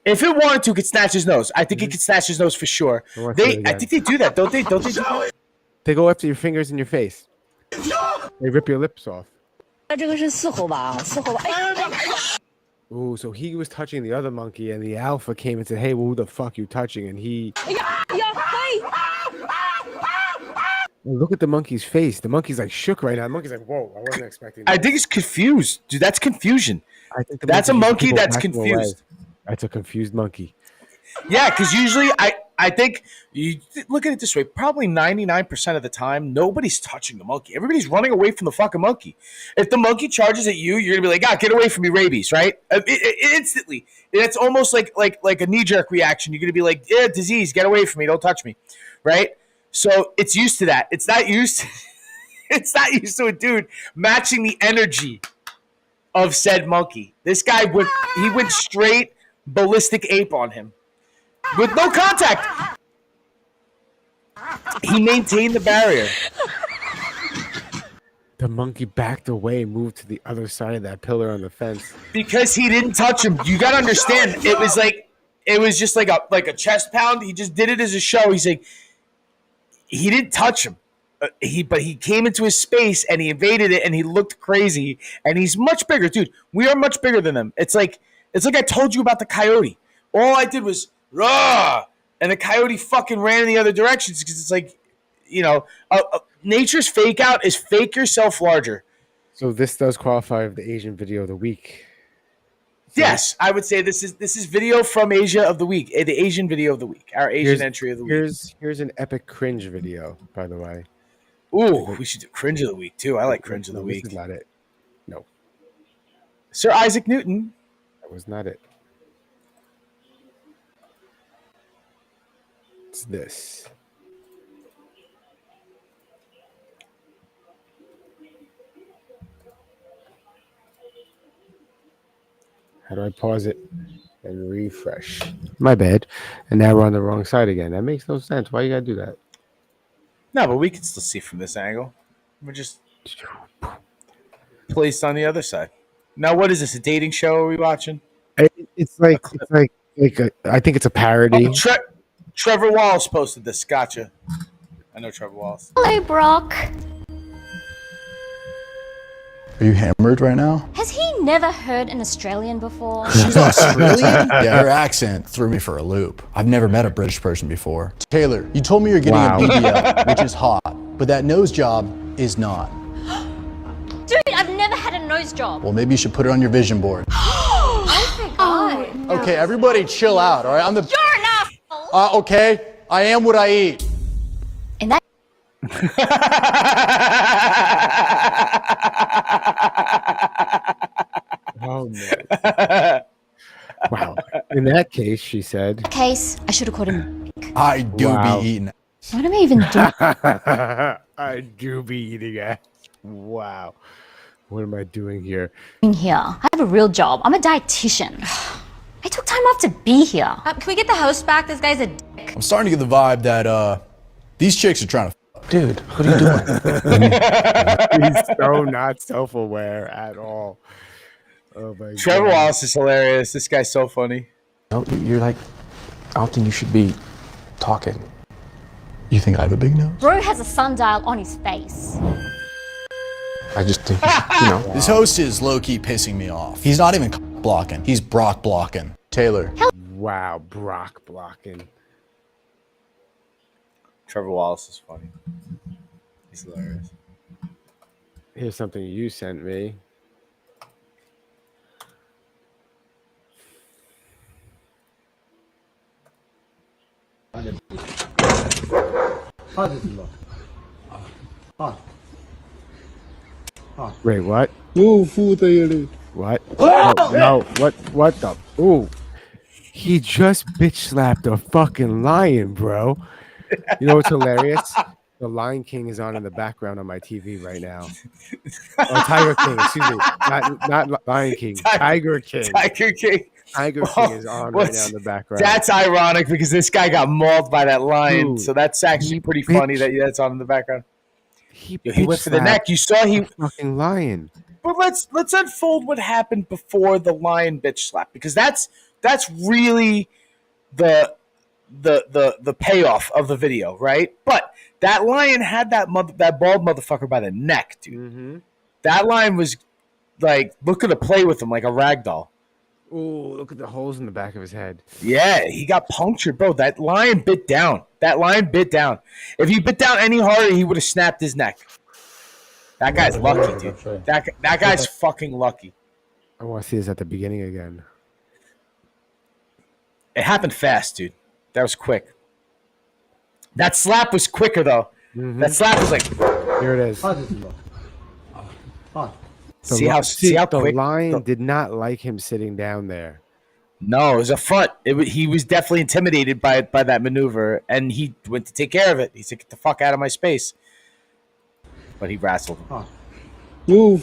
[SPEAKER 2] If it wanted to, it could snatch his nose. I think it could snatch his nose for sure. I think they do that, don't they? Don't they do that?
[SPEAKER 1] They go after your fingers in your face. They rip your lips off.
[SPEAKER 18] 这个是四猴吧？四猴吧？哎
[SPEAKER 1] Ooh, so he was touching the other monkey, and the alpha came and said, "Hey, well, who the fuck you touching?" And he. Well, look at the monkey's face. The monkey's like shook right now. The monkey's like, "Whoa, I wasn't expecting that."
[SPEAKER 2] I think it's confused, dude. That's confusion.
[SPEAKER 1] I think
[SPEAKER 2] that's a monkey that's confused.
[SPEAKER 1] That's a confused monkey.
[SPEAKER 2] Yeah, because usually I think you look at it this way. Probably 99% of the time, nobody's touching the monkey. Everybody's running away from the fucking monkey. If the monkey charges at you, you're gonna be like, "God, get away from me, rabies!" Right? Instantly. It's almost like a knee-jerk reaction. You're gonna be like, "Yeah, disease, get away from me, don't touch me," right? So it's used to that. It's not used to, it's not used to a dude matching the energy of said monkey. This guy went straight ballistic ape on him with no contact. He maintained the barrier.
[SPEAKER 1] The monkey backed away, moved to the other side of that pillar on the fence.
[SPEAKER 2] Because he didn't touch him. You gotta understand, it was just like a chest pound. He just did it as a show. He's like, he didn't touch him. But he came into his space and he invaded it and he looked crazy. And he's much bigger, dude. We are much bigger than them. It's like I told you about the coyote. All I did was rah, and the coyote fucking ran in the other directions because it's like, nature's fake out is fake yourself larger.
[SPEAKER 1] So this does qualify for the Asian video of the week.
[SPEAKER 2] Yes, I would say this is video from Asia of the week, the Asian video of the week, our Asian entry of the week.
[SPEAKER 1] Here's an epic cringe video, by the way.
[SPEAKER 2] Ooh, we should do cringe of the week too. I like cringe of the week.
[SPEAKER 1] This is not it. No.
[SPEAKER 2] Sir Isaac Newton.
[SPEAKER 1] That was not it. It's this. How do I pause it and refresh? My bad. And now we're on the wrong side again. That makes no sense. Why you gotta do that?
[SPEAKER 2] No, but we can still see from this angle. We're just placed on the other side. Now, what is this? A dating show? Are we watching?
[SPEAKER 1] It's like I think it's a parody.
[SPEAKER 2] Oh, Trevor Wallace posted this. Gotcha. I know Trevor Wallace.
[SPEAKER 19] Hello, Brock.
[SPEAKER 20] Are you hammered right now?
[SPEAKER 19] Has he never heard an Australian before?
[SPEAKER 20] She's Australian? Yeah, her accent threw me for a loop. I've never met a British person before. Taylor, you told me you're getting a BBL, which is hot, but that nose job is not.
[SPEAKER 19] Dude, I've never had a nose job.
[SPEAKER 20] Well, maybe you should put it on your vision board.
[SPEAKER 19] Oh my God.
[SPEAKER 20] Okay, everybody chill out, all right? I'm the...
[SPEAKER 19] You're an asshole.
[SPEAKER 20] Okay, I am what I eat.
[SPEAKER 19] And that...
[SPEAKER 1] Oh no. Wow. In that case, she said.
[SPEAKER 19] Case, I should have called him.
[SPEAKER 20] I do be eating.
[SPEAKER 19] What am I even doing?
[SPEAKER 1] I do be eating ass. Wow. What am I doing here?
[SPEAKER 19] Here. I have a real job. I'm a dietitian. I took time off to be here. Can we get the host back? This guy's a dick.
[SPEAKER 20] I'm starting to get the vibe that these chicks are trying to... Dude, what are you doing?
[SPEAKER 1] He's so not self-aware at all. Oh my
[SPEAKER 2] Trevor
[SPEAKER 1] God.
[SPEAKER 2] Wallace is hilarious. This guy's so funny.
[SPEAKER 21] No, you're like, I don't think you should be talking.
[SPEAKER 20] You think I have a big nose?
[SPEAKER 19] Bro has a sundial on his face.
[SPEAKER 21] I just think,
[SPEAKER 20] This host is low-key pissing me off. He's not even blocking. He's Brock blocking. Taylor.
[SPEAKER 1] Wow, Brock blocking.
[SPEAKER 2] Trevor Wallace is funny. He's hilarious.
[SPEAKER 1] Here's something you sent me. Wait, what? What? Oh, no, what the? Ooh. He just bitch slapped a fucking lion, bro. You know what's hilarious? The Lion King is on in the background on my TV right now. Oh, Tiger King, excuse me. Not Lion King. Tiger King.
[SPEAKER 2] Tiger King.
[SPEAKER 1] Tiger King is on right now in the background.
[SPEAKER 2] That's ironic because this guy got mauled by that lion.
[SPEAKER 1] Dude,
[SPEAKER 2] so that's actually pretty funny that that's on in the background. He went for the neck. You saw he
[SPEAKER 1] fucking lion.
[SPEAKER 2] But let's unfold what happened before the lion bitch slap, because that's really the payoff of the video, right? But that lion had that bald motherfucker by the neck, dude.
[SPEAKER 1] Mm-hmm.
[SPEAKER 2] That lion was like looking to play with him like a rag doll.
[SPEAKER 1] Ooh, look at the holes in the back of his head.
[SPEAKER 2] Yeah, he got punctured, bro. That lion bit down. If he bit down any harder, he would have snapped his neck. That guy's lucky, dude. That guy's fucking lucky.
[SPEAKER 1] I want to see this at the beginning again.
[SPEAKER 2] It happened fast, dude. That was quick. That slap was quicker, though.
[SPEAKER 1] Mm-hmm.
[SPEAKER 2] That slap was like...
[SPEAKER 1] Here it is.
[SPEAKER 2] See how quick...
[SPEAKER 1] The lion did not like him sitting down there.
[SPEAKER 2] No, it was a front. He was definitely intimidated by that maneuver, and he went to take care of it. He said, "Get the fuck out of my space." But he wrestled him.
[SPEAKER 1] You're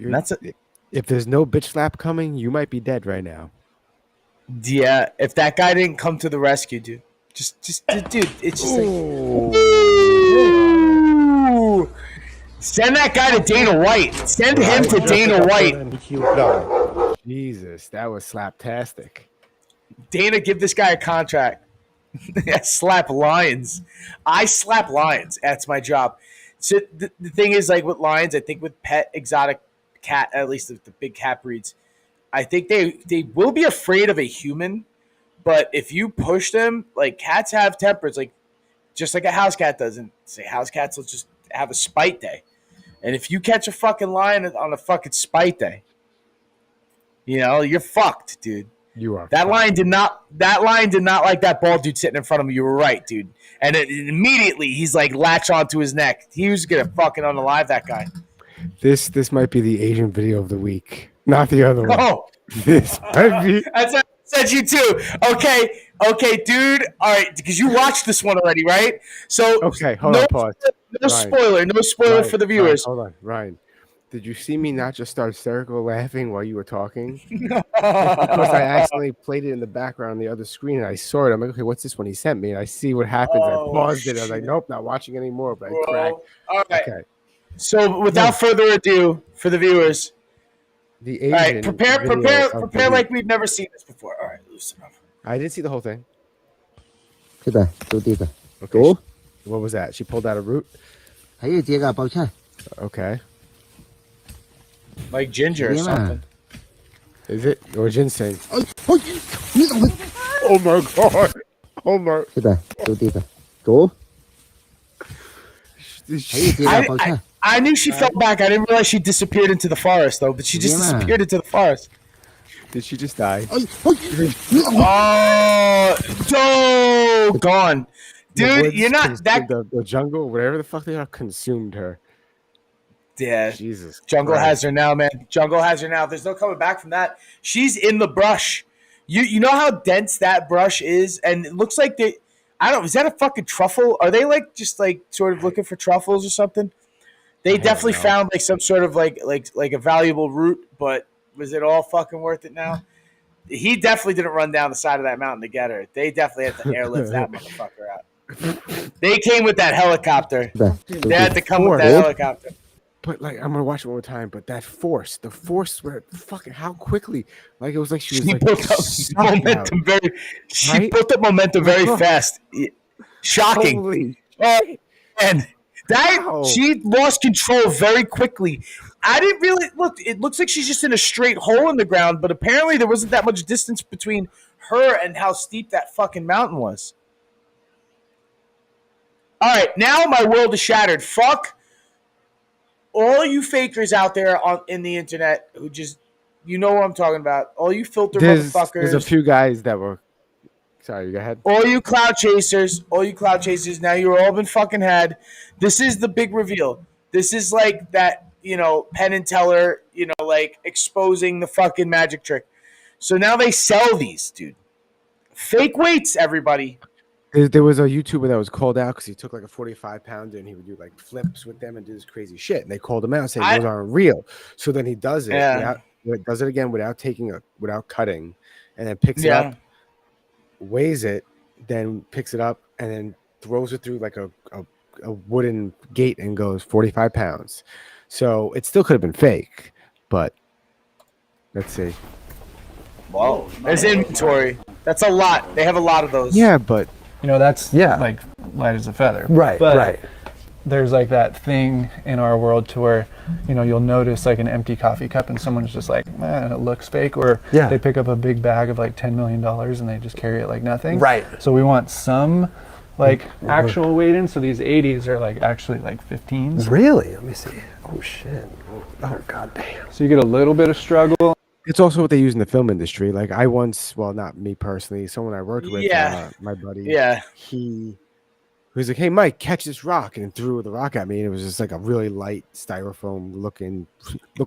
[SPEAKER 1] that's it. If there's no bitch slap coming, you might be dead right now.
[SPEAKER 2] Yeah, if that guy didn't come to the rescue, dude. Dude, it's just like... Ooh. Send that guy to Dana White. Send him to Dana White.
[SPEAKER 1] Jesus, that was slaptastic.
[SPEAKER 2] Dana, give this guy a contract. Slap lions. I slap lions. That's my job. So the thing is, like with lions, I think with pet exotic cat, at least the big cat breeds, I think they will be afraid of a human. But if you push them, like cats have tempers, like just like a house cat does. And say house cats will just have a spite day. And if you catch a fucking lion on a fucking spite day, you know, you're fucked, dude.
[SPEAKER 1] You are.
[SPEAKER 2] That lion did not like that bald dude sitting in front of him. You were right, dude. And immediately he's like latch onto his neck. He was gonna fucking unalive that guy.
[SPEAKER 1] This might be the Asian video of the week, not the other one.
[SPEAKER 2] Oh,
[SPEAKER 1] this might be.
[SPEAKER 2] That's what I said you too. Okay, dude. All right, because you watched this one already, right? So
[SPEAKER 1] okay, hold on, pause.
[SPEAKER 2] No spoiler for the viewers.
[SPEAKER 1] Hold on, Ryan. Did you see me not just start hysterical laughing while you were talking? Because I accidentally played it in the background on the other screen, and I saw it. I'm like, okay, what's this one he sent me? And I see what happens. I paused it. I was like, nope, not watching anymore. But I cracked.
[SPEAKER 2] All right.
[SPEAKER 1] Okay.
[SPEAKER 2] So without further ado, for the viewers,
[SPEAKER 1] the Asian
[SPEAKER 2] all right, prepare like we've never seen this before. All right, loosen up.
[SPEAKER 1] I didn't see the whole thing.
[SPEAKER 17] Okay.
[SPEAKER 1] What was that? She pulled out a root. Okay.
[SPEAKER 2] Like ginger or something.
[SPEAKER 1] Is it? Or ginseng? Oh my god! Oh my!
[SPEAKER 2] I knew she fell back. I didn't realize she disappeared into the forest, though. But she just disappeared into the forest.
[SPEAKER 1] Did she just die?
[SPEAKER 2] Oh, gone. Dude, you're not that...
[SPEAKER 1] The jungle, whatever the fuck they are, consumed her.
[SPEAKER 2] Yeah.
[SPEAKER 1] Jesus.
[SPEAKER 2] Jungle has her now, man. Jungle has her now. There's no coming back from that. She's in the brush. You know how dense that brush is? And it looks like they... I don't know. Is that a fucking truffle? Are they like just like sort of looking for truffles or something? They definitely found like some sort of like a valuable root, but was it all fucking worth it now? He definitely didn't run down the side of that mountain to get her. They definitely had to airlift that motherfucker out. They came with that helicopter. They had to come with that helicopter.
[SPEAKER 1] But like, I'm gonna watch it one more time. But the force where fucking how quickly, like it was like she
[SPEAKER 2] built up momentum very. She built up momentum very fast. Shocking.
[SPEAKER 1] Holy
[SPEAKER 2] and that she lost control very quickly. I didn't really look. It looks like she's just in a straight hole in the ground, but apparently there wasn't that much distance between her and how steep that fucking mountain was. All right, now my world is shattered. Fuck all you fakers out there in the internet who just, you know what I'm talking about. All you filter motherfuckers.
[SPEAKER 1] There's a few guys that were. Sorry, go ahead.
[SPEAKER 2] All you cloud chasers. Now you're all been fucking had. This is the big reveal. This is like that, you know, Penn and Teller, you know, like exposing the fucking magic trick. So now they sell these, dude. Fake weights, everybody.
[SPEAKER 1] There was a YouTuber that was called out because he took like a 45-pounder and he would do like flips with them and do this crazy shit. And they called him out saying those aren't real. So then he does it. Does it again without cutting, and then picks it up, weighs it, then picks it up, and then throws it through like a wooden gate and goes 45 pounds. So it still could have been fake, but let's see.
[SPEAKER 2] Whoa, there's inventory. That's a lot. They have a lot of those.
[SPEAKER 1] Yeah, but
[SPEAKER 3] that's like light as a feather.
[SPEAKER 22] Right,
[SPEAKER 3] but
[SPEAKER 22] right.
[SPEAKER 3] There's like that thing in our world to where, you'll notice like an empty coffee cup and someone's just like, man, it looks fake. Or they pick up a big bag of like $10 million and they just carry it like nothing.
[SPEAKER 22] Right.
[SPEAKER 3] So we want some like actual weight in. So these 80s are like actually like 15s.
[SPEAKER 22] Really? Let me see. Oh shit. Oh god damn.
[SPEAKER 3] So you get a little bit of struggle.
[SPEAKER 1] It's also what they use in the film industry. Like I once, well, not me personally, someone I worked with, my buddy.
[SPEAKER 2] Yeah.
[SPEAKER 1] He was like, "Hey, Mike, catch this rock," and threw the rock at me, and it was just like a really light styrofoam looked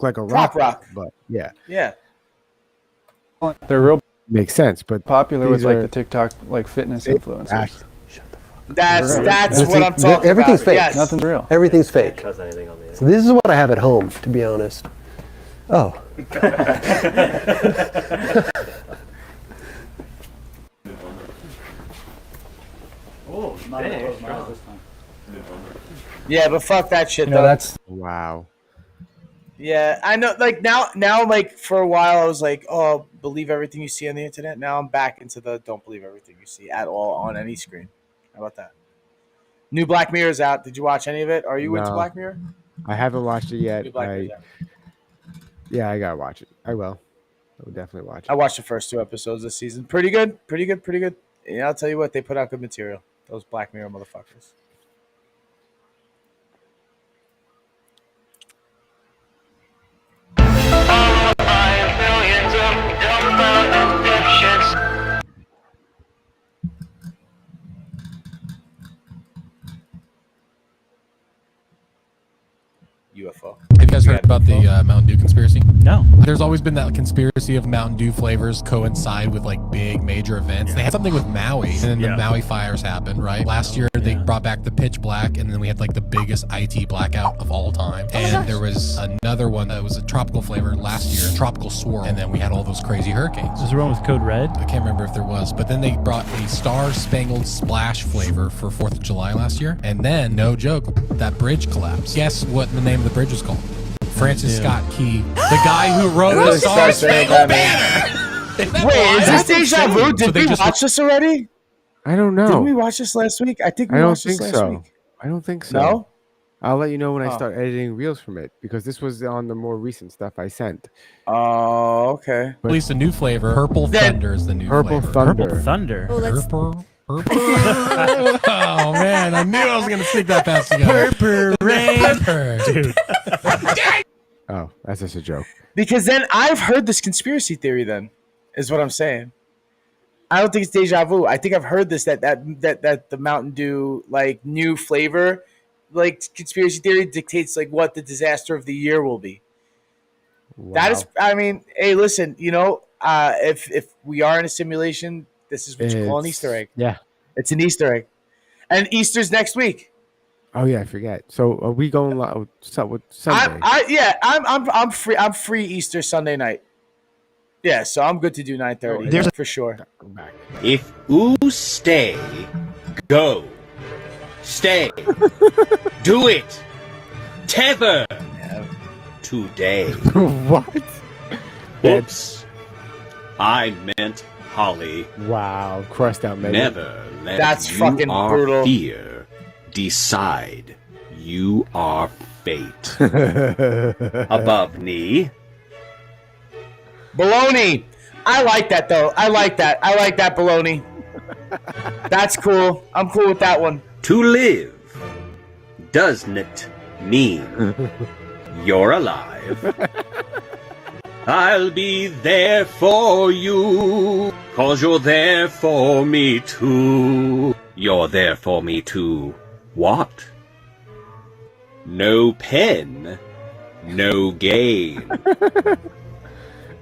[SPEAKER 1] like a rock. But yeah.
[SPEAKER 3] They're real
[SPEAKER 1] makes sense, but
[SPEAKER 3] popular with like the TikTok like fitness influencers.
[SPEAKER 2] That's what I'm talking about.
[SPEAKER 22] Everything's fake.
[SPEAKER 2] Yes.
[SPEAKER 3] Nothing's real.
[SPEAKER 22] Everything's fake. So this is what I have at home, to be honest. Oh.
[SPEAKER 2] Yeah, but fuck that shit though.
[SPEAKER 3] That's
[SPEAKER 1] wow.
[SPEAKER 2] Yeah, I know. Like now, like for a while, I was like, "Oh, believe everything you see on the internet." Now I'm back into the don't believe everything you see at all on any screen. How about that? New Black Mirror is out. Did you watch any of it? Are you into Black Mirror?
[SPEAKER 1] I haven't watched it yet.
[SPEAKER 2] Yeah,
[SPEAKER 1] I gotta watch it. I will. I will definitely watch it.
[SPEAKER 2] I watched the first 2 episodes this season. Pretty good. Yeah, I'll tell you what, they put out good material. Those Black Mirror motherfuckers. UFO.
[SPEAKER 23] Have you guys heard about the Mountain Dew conspiracy?
[SPEAKER 24] No.
[SPEAKER 23] There's always been that conspiracy of Mountain Dew flavors coincide with like big major events. They had something with Maui, and then the Maui fires happened, right? Last year they brought back the pitch black, and then we had like the biggest IT blackout of all time. And there was another one that was a tropical flavor last year, tropical swirl, and then we had all those crazy hurricanes.
[SPEAKER 24] Was there one with Code Red?
[SPEAKER 23] I can't remember if there was, but then they brought a Star Spangled Splash flavor for 4th of July last year, and then, no joke, that bridge collapsed. Guess what the name of the bridge was called? Francis Scott Key, the guy who wrote the Star Spangled Banner.
[SPEAKER 2] Wait, is this deja vu? Did we watch this already?
[SPEAKER 1] I don't know.
[SPEAKER 2] Didn't we watch this last week? I think we watched this last week.
[SPEAKER 1] I don't think so.
[SPEAKER 2] No?
[SPEAKER 1] I'll let you know when I start editing reels from it, because this was on the more recent stuff I sent.
[SPEAKER 2] Oh, okay.
[SPEAKER 23] At least a new flavor. Purple Thunder is the new flavor.
[SPEAKER 24] Purple Thunder. Oh, let's...
[SPEAKER 23] Purple. Oh man, I knew I was gonna sneak that past you.
[SPEAKER 24] Purple rain, dude.
[SPEAKER 1] Oh, that's just a joke.
[SPEAKER 2] Because then I've heard this conspiracy theory. Then is what I'm saying. I don't think it's deja vu. I think I've heard this that the Mountain Dew like new flavor, like conspiracy theory dictates like what the disaster of the year will be. Wow. That is, I mean, hey, listen, if we are in a simulation. This is what you call an Easter egg.
[SPEAKER 1] Yeah.
[SPEAKER 2] It's an Easter egg. And Easter's next week.
[SPEAKER 1] Oh yeah, I forget. So are we going live Sunday?
[SPEAKER 2] I'm free. I'm free Easter Sunday night. Yeah, so I'm good to do 9:30 for sure.
[SPEAKER 25] If you stay, go. Stay. Do it. Tether. Today.
[SPEAKER 1] What?
[SPEAKER 25] Oops. I meant Holly.
[SPEAKER 1] Wow, crossed out, man.
[SPEAKER 25] Never let
[SPEAKER 2] That's
[SPEAKER 25] you
[SPEAKER 2] fucking
[SPEAKER 25] are
[SPEAKER 2] brutal.
[SPEAKER 25] Fear decide. You are fate. Above knee.
[SPEAKER 2] Baloney. I like that though. I like that baloney. That's cool. I'm cool with that one.
[SPEAKER 25] To live doesn't mean you're alive. I'll be there for you, 'cause you're there for me too. You're there for me too. What? No pen, no gain.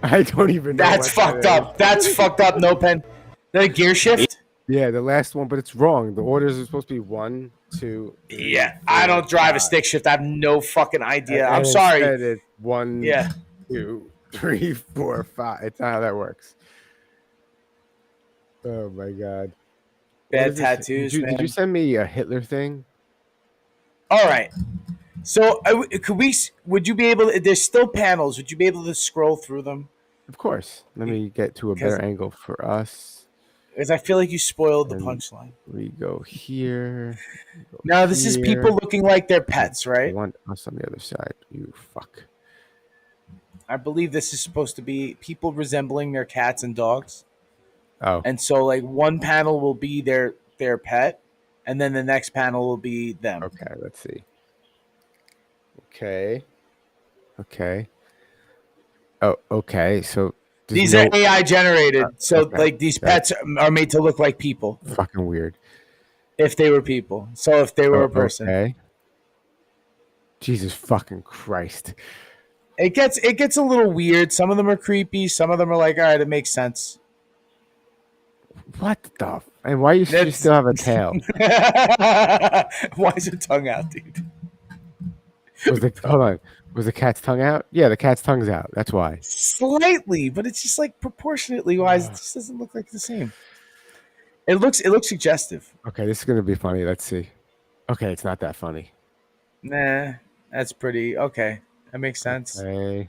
[SPEAKER 1] I don't even know.
[SPEAKER 2] That's fucked up. That's fucked up, no pen. The gear shift?
[SPEAKER 1] Yeah, the last one, but it's wrong. The orders are supposed to be 1, 2. 3,
[SPEAKER 2] Yeah,
[SPEAKER 1] 4,
[SPEAKER 2] I don't drive
[SPEAKER 1] 5.
[SPEAKER 2] a stick shift. I have no fucking idea.
[SPEAKER 1] And
[SPEAKER 2] I'm sorry.
[SPEAKER 1] instead it's 1,
[SPEAKER 2] Yeah.
[SPEAKER 1] 2, 3, 4, 5. It's not how that works. Oh my god.
[SPEAKER 2] Bad tattoos,
[SPEAKER 1] Did you send me a Hitler thing?
[SPEAKER 2] All right. So would you be able to, there's still panels. Would you be able to scroll through them?
[SPEAKER 1] Of course. Let me get to a better angle for us.
[SPEAKER 2] Because I feel like you spoiled the punchline.
[SPEAKER 1] We go here.
[SPEAKER 2] Now, this is people looking like they're pets, right?
[SPEAKER 1] I want us on the other side. You fuck.
[SPEAKER 2] I believe this is supposed to be people resembling their cats and dogs.
[SPEAKER 1] Oh.
[SPEAKER 2] And so, like, one panel will be their pet, and then the next panel will be them.
[SPEAKER 1] Okay, let's see. Okay. Oh, okay. So
[SPEAKER 2] these are AI generated. So, like, these pets are made to look like people.
[SPEAKER 1] Fucking weird.
[SPEAKER 2] If they were people. So, if they were a person.
[SPEAKER 1] Okay. Jesus fucking Christ.
[SPEAKER 2] It gets a little weird. Some of them are creepy. Some of them are like, all right, it makes sense.
[SPEAKER 1] What the? And why you still have a tail?
[SPEAKER 2] Why is your tongue out, dude?
[SPEAKER 1] Hold on. Was the cat's tongue out? Yeah, the cat's tongue's out. That's why.
[SPEAKER 2] Slightly, but it's just like proportionately wise. It just doesn't look like the same. It looks suggestive.
[SPEAKER 1] Okay, this is gonna be funny. Let's see. Okay, it's not that funny.
[SPEAKER 2] Nah, that's pretty okay. That makes sense.
[SPEAKER 1] Okay.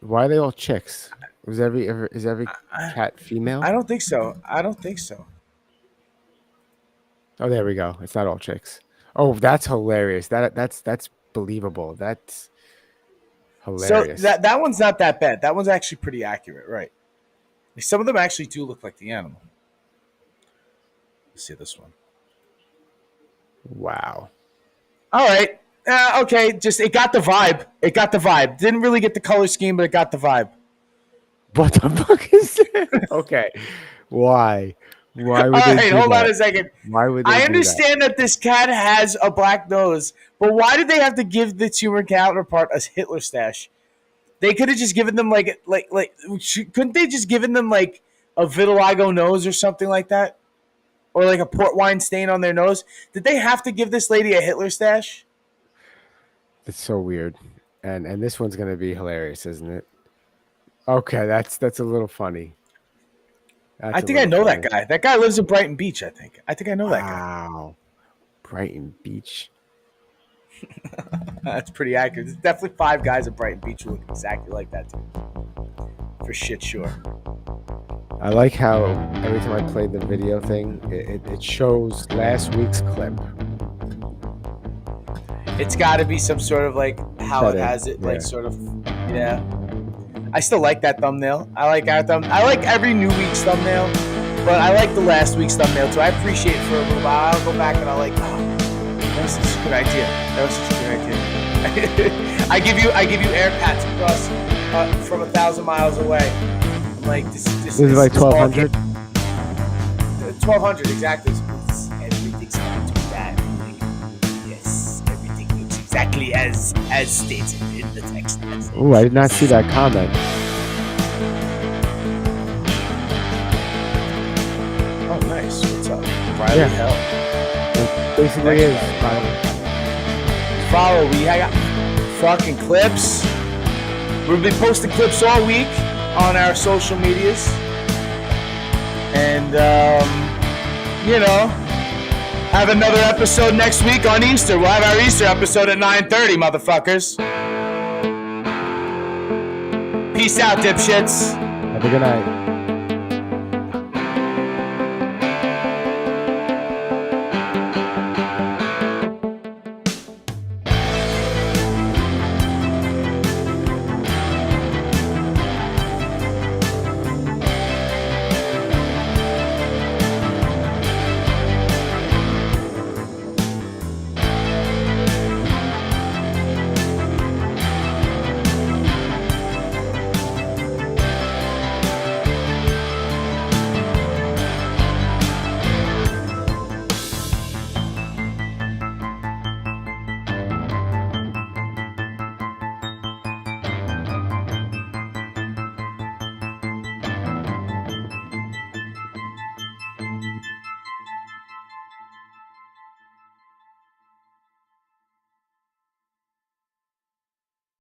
[SPEAKER 1] Why are they all chicks? Is every cat female?
[SPEAKER 2] I don't think so.
[SPEAKER 1] Oh, there we go. It's not all chicks. Oh, that's hilarious. That's believable. That's hilarious.
[SPEAKER 2] So that one's not that bad. That one's actually pretty accurate, right? Some of them actually do look like the animal. Let's see this one.
[SPEAKER 1] Wow.
[SPEAKER 2] All right. Okay. Just it got the vibe. Didn't really get the color scheme, but it got the vibe.
[SPEAKER 1] What the fuck is that? Okay. Why? Why would
[SPEAKER 2] All
[SPEAKER 1] they
[SPEAKER 2] right,
[SPEAKER 1] do
[SPEAKER 2] hold
[SPEAKER 1] that?
[SPEAKER 2] on a second.
[SPEAKER 1] Why would they
[SPEAKER 2] I
[SPEAKER 1] do
[SPEAKER 2] understand that this cat has a black nose, but why did they have to give the human counterpart a Hitler stash? They could have just given them couldn't they just given them like a vitiligo nose or something like that? Or like a port wine stain on their nose? Did they have to give this lady a Hitler stash?
[SPEAKER 1] It's so weird. And this one's gonna be hilarious, isn't it? Okay, that's a little funny.
[SPEAKER 2] I think I know that guy. That guy lives in Brighton Beach, I think. I think I know that guy.
[SPEAKER 1] Wow. Brighton Beach.
[SPEAKER 2] That's pretty accurate. There's definitely 5 guys at Brighton Beach who look exactly like that, too. For shit, sure.
[SPEAKER 1] I like how every time I play the video thing, it shows last week's clip.
[SPEAKER 2] It's got to be some sort of like how it has it, like sort of, yeah. I still like that thumbnail. I like every new week's thumbnail, but I like the last week's thumbnail too. I appreciate it for a little while. I'll go back and I'll like, that was such a good idea. I give you air pats across from 1,000 miles away. I'm like, this
[SPEAKER 1] is like 1,200.
[SPEAKER 2] 1,200 exactly. Everything's going to be bad. Yes, everything looks exactly as stated in the text.
[SPEAKER 1] Oh, I did not see that comment.
[SPEAKER 2] Oh, nice. What's up? Riley Hell.
[SPEAKER 1] It basically is.
[SPEAKER 2] Follow. We got fucking clips. We've been posting clips all week on our social medias. And, have another episode next week on Easter. We'll have our Easter episode at 9:30, motherfuckers. Peace out, dipshits.
[SPEAKER 1] Have a good night.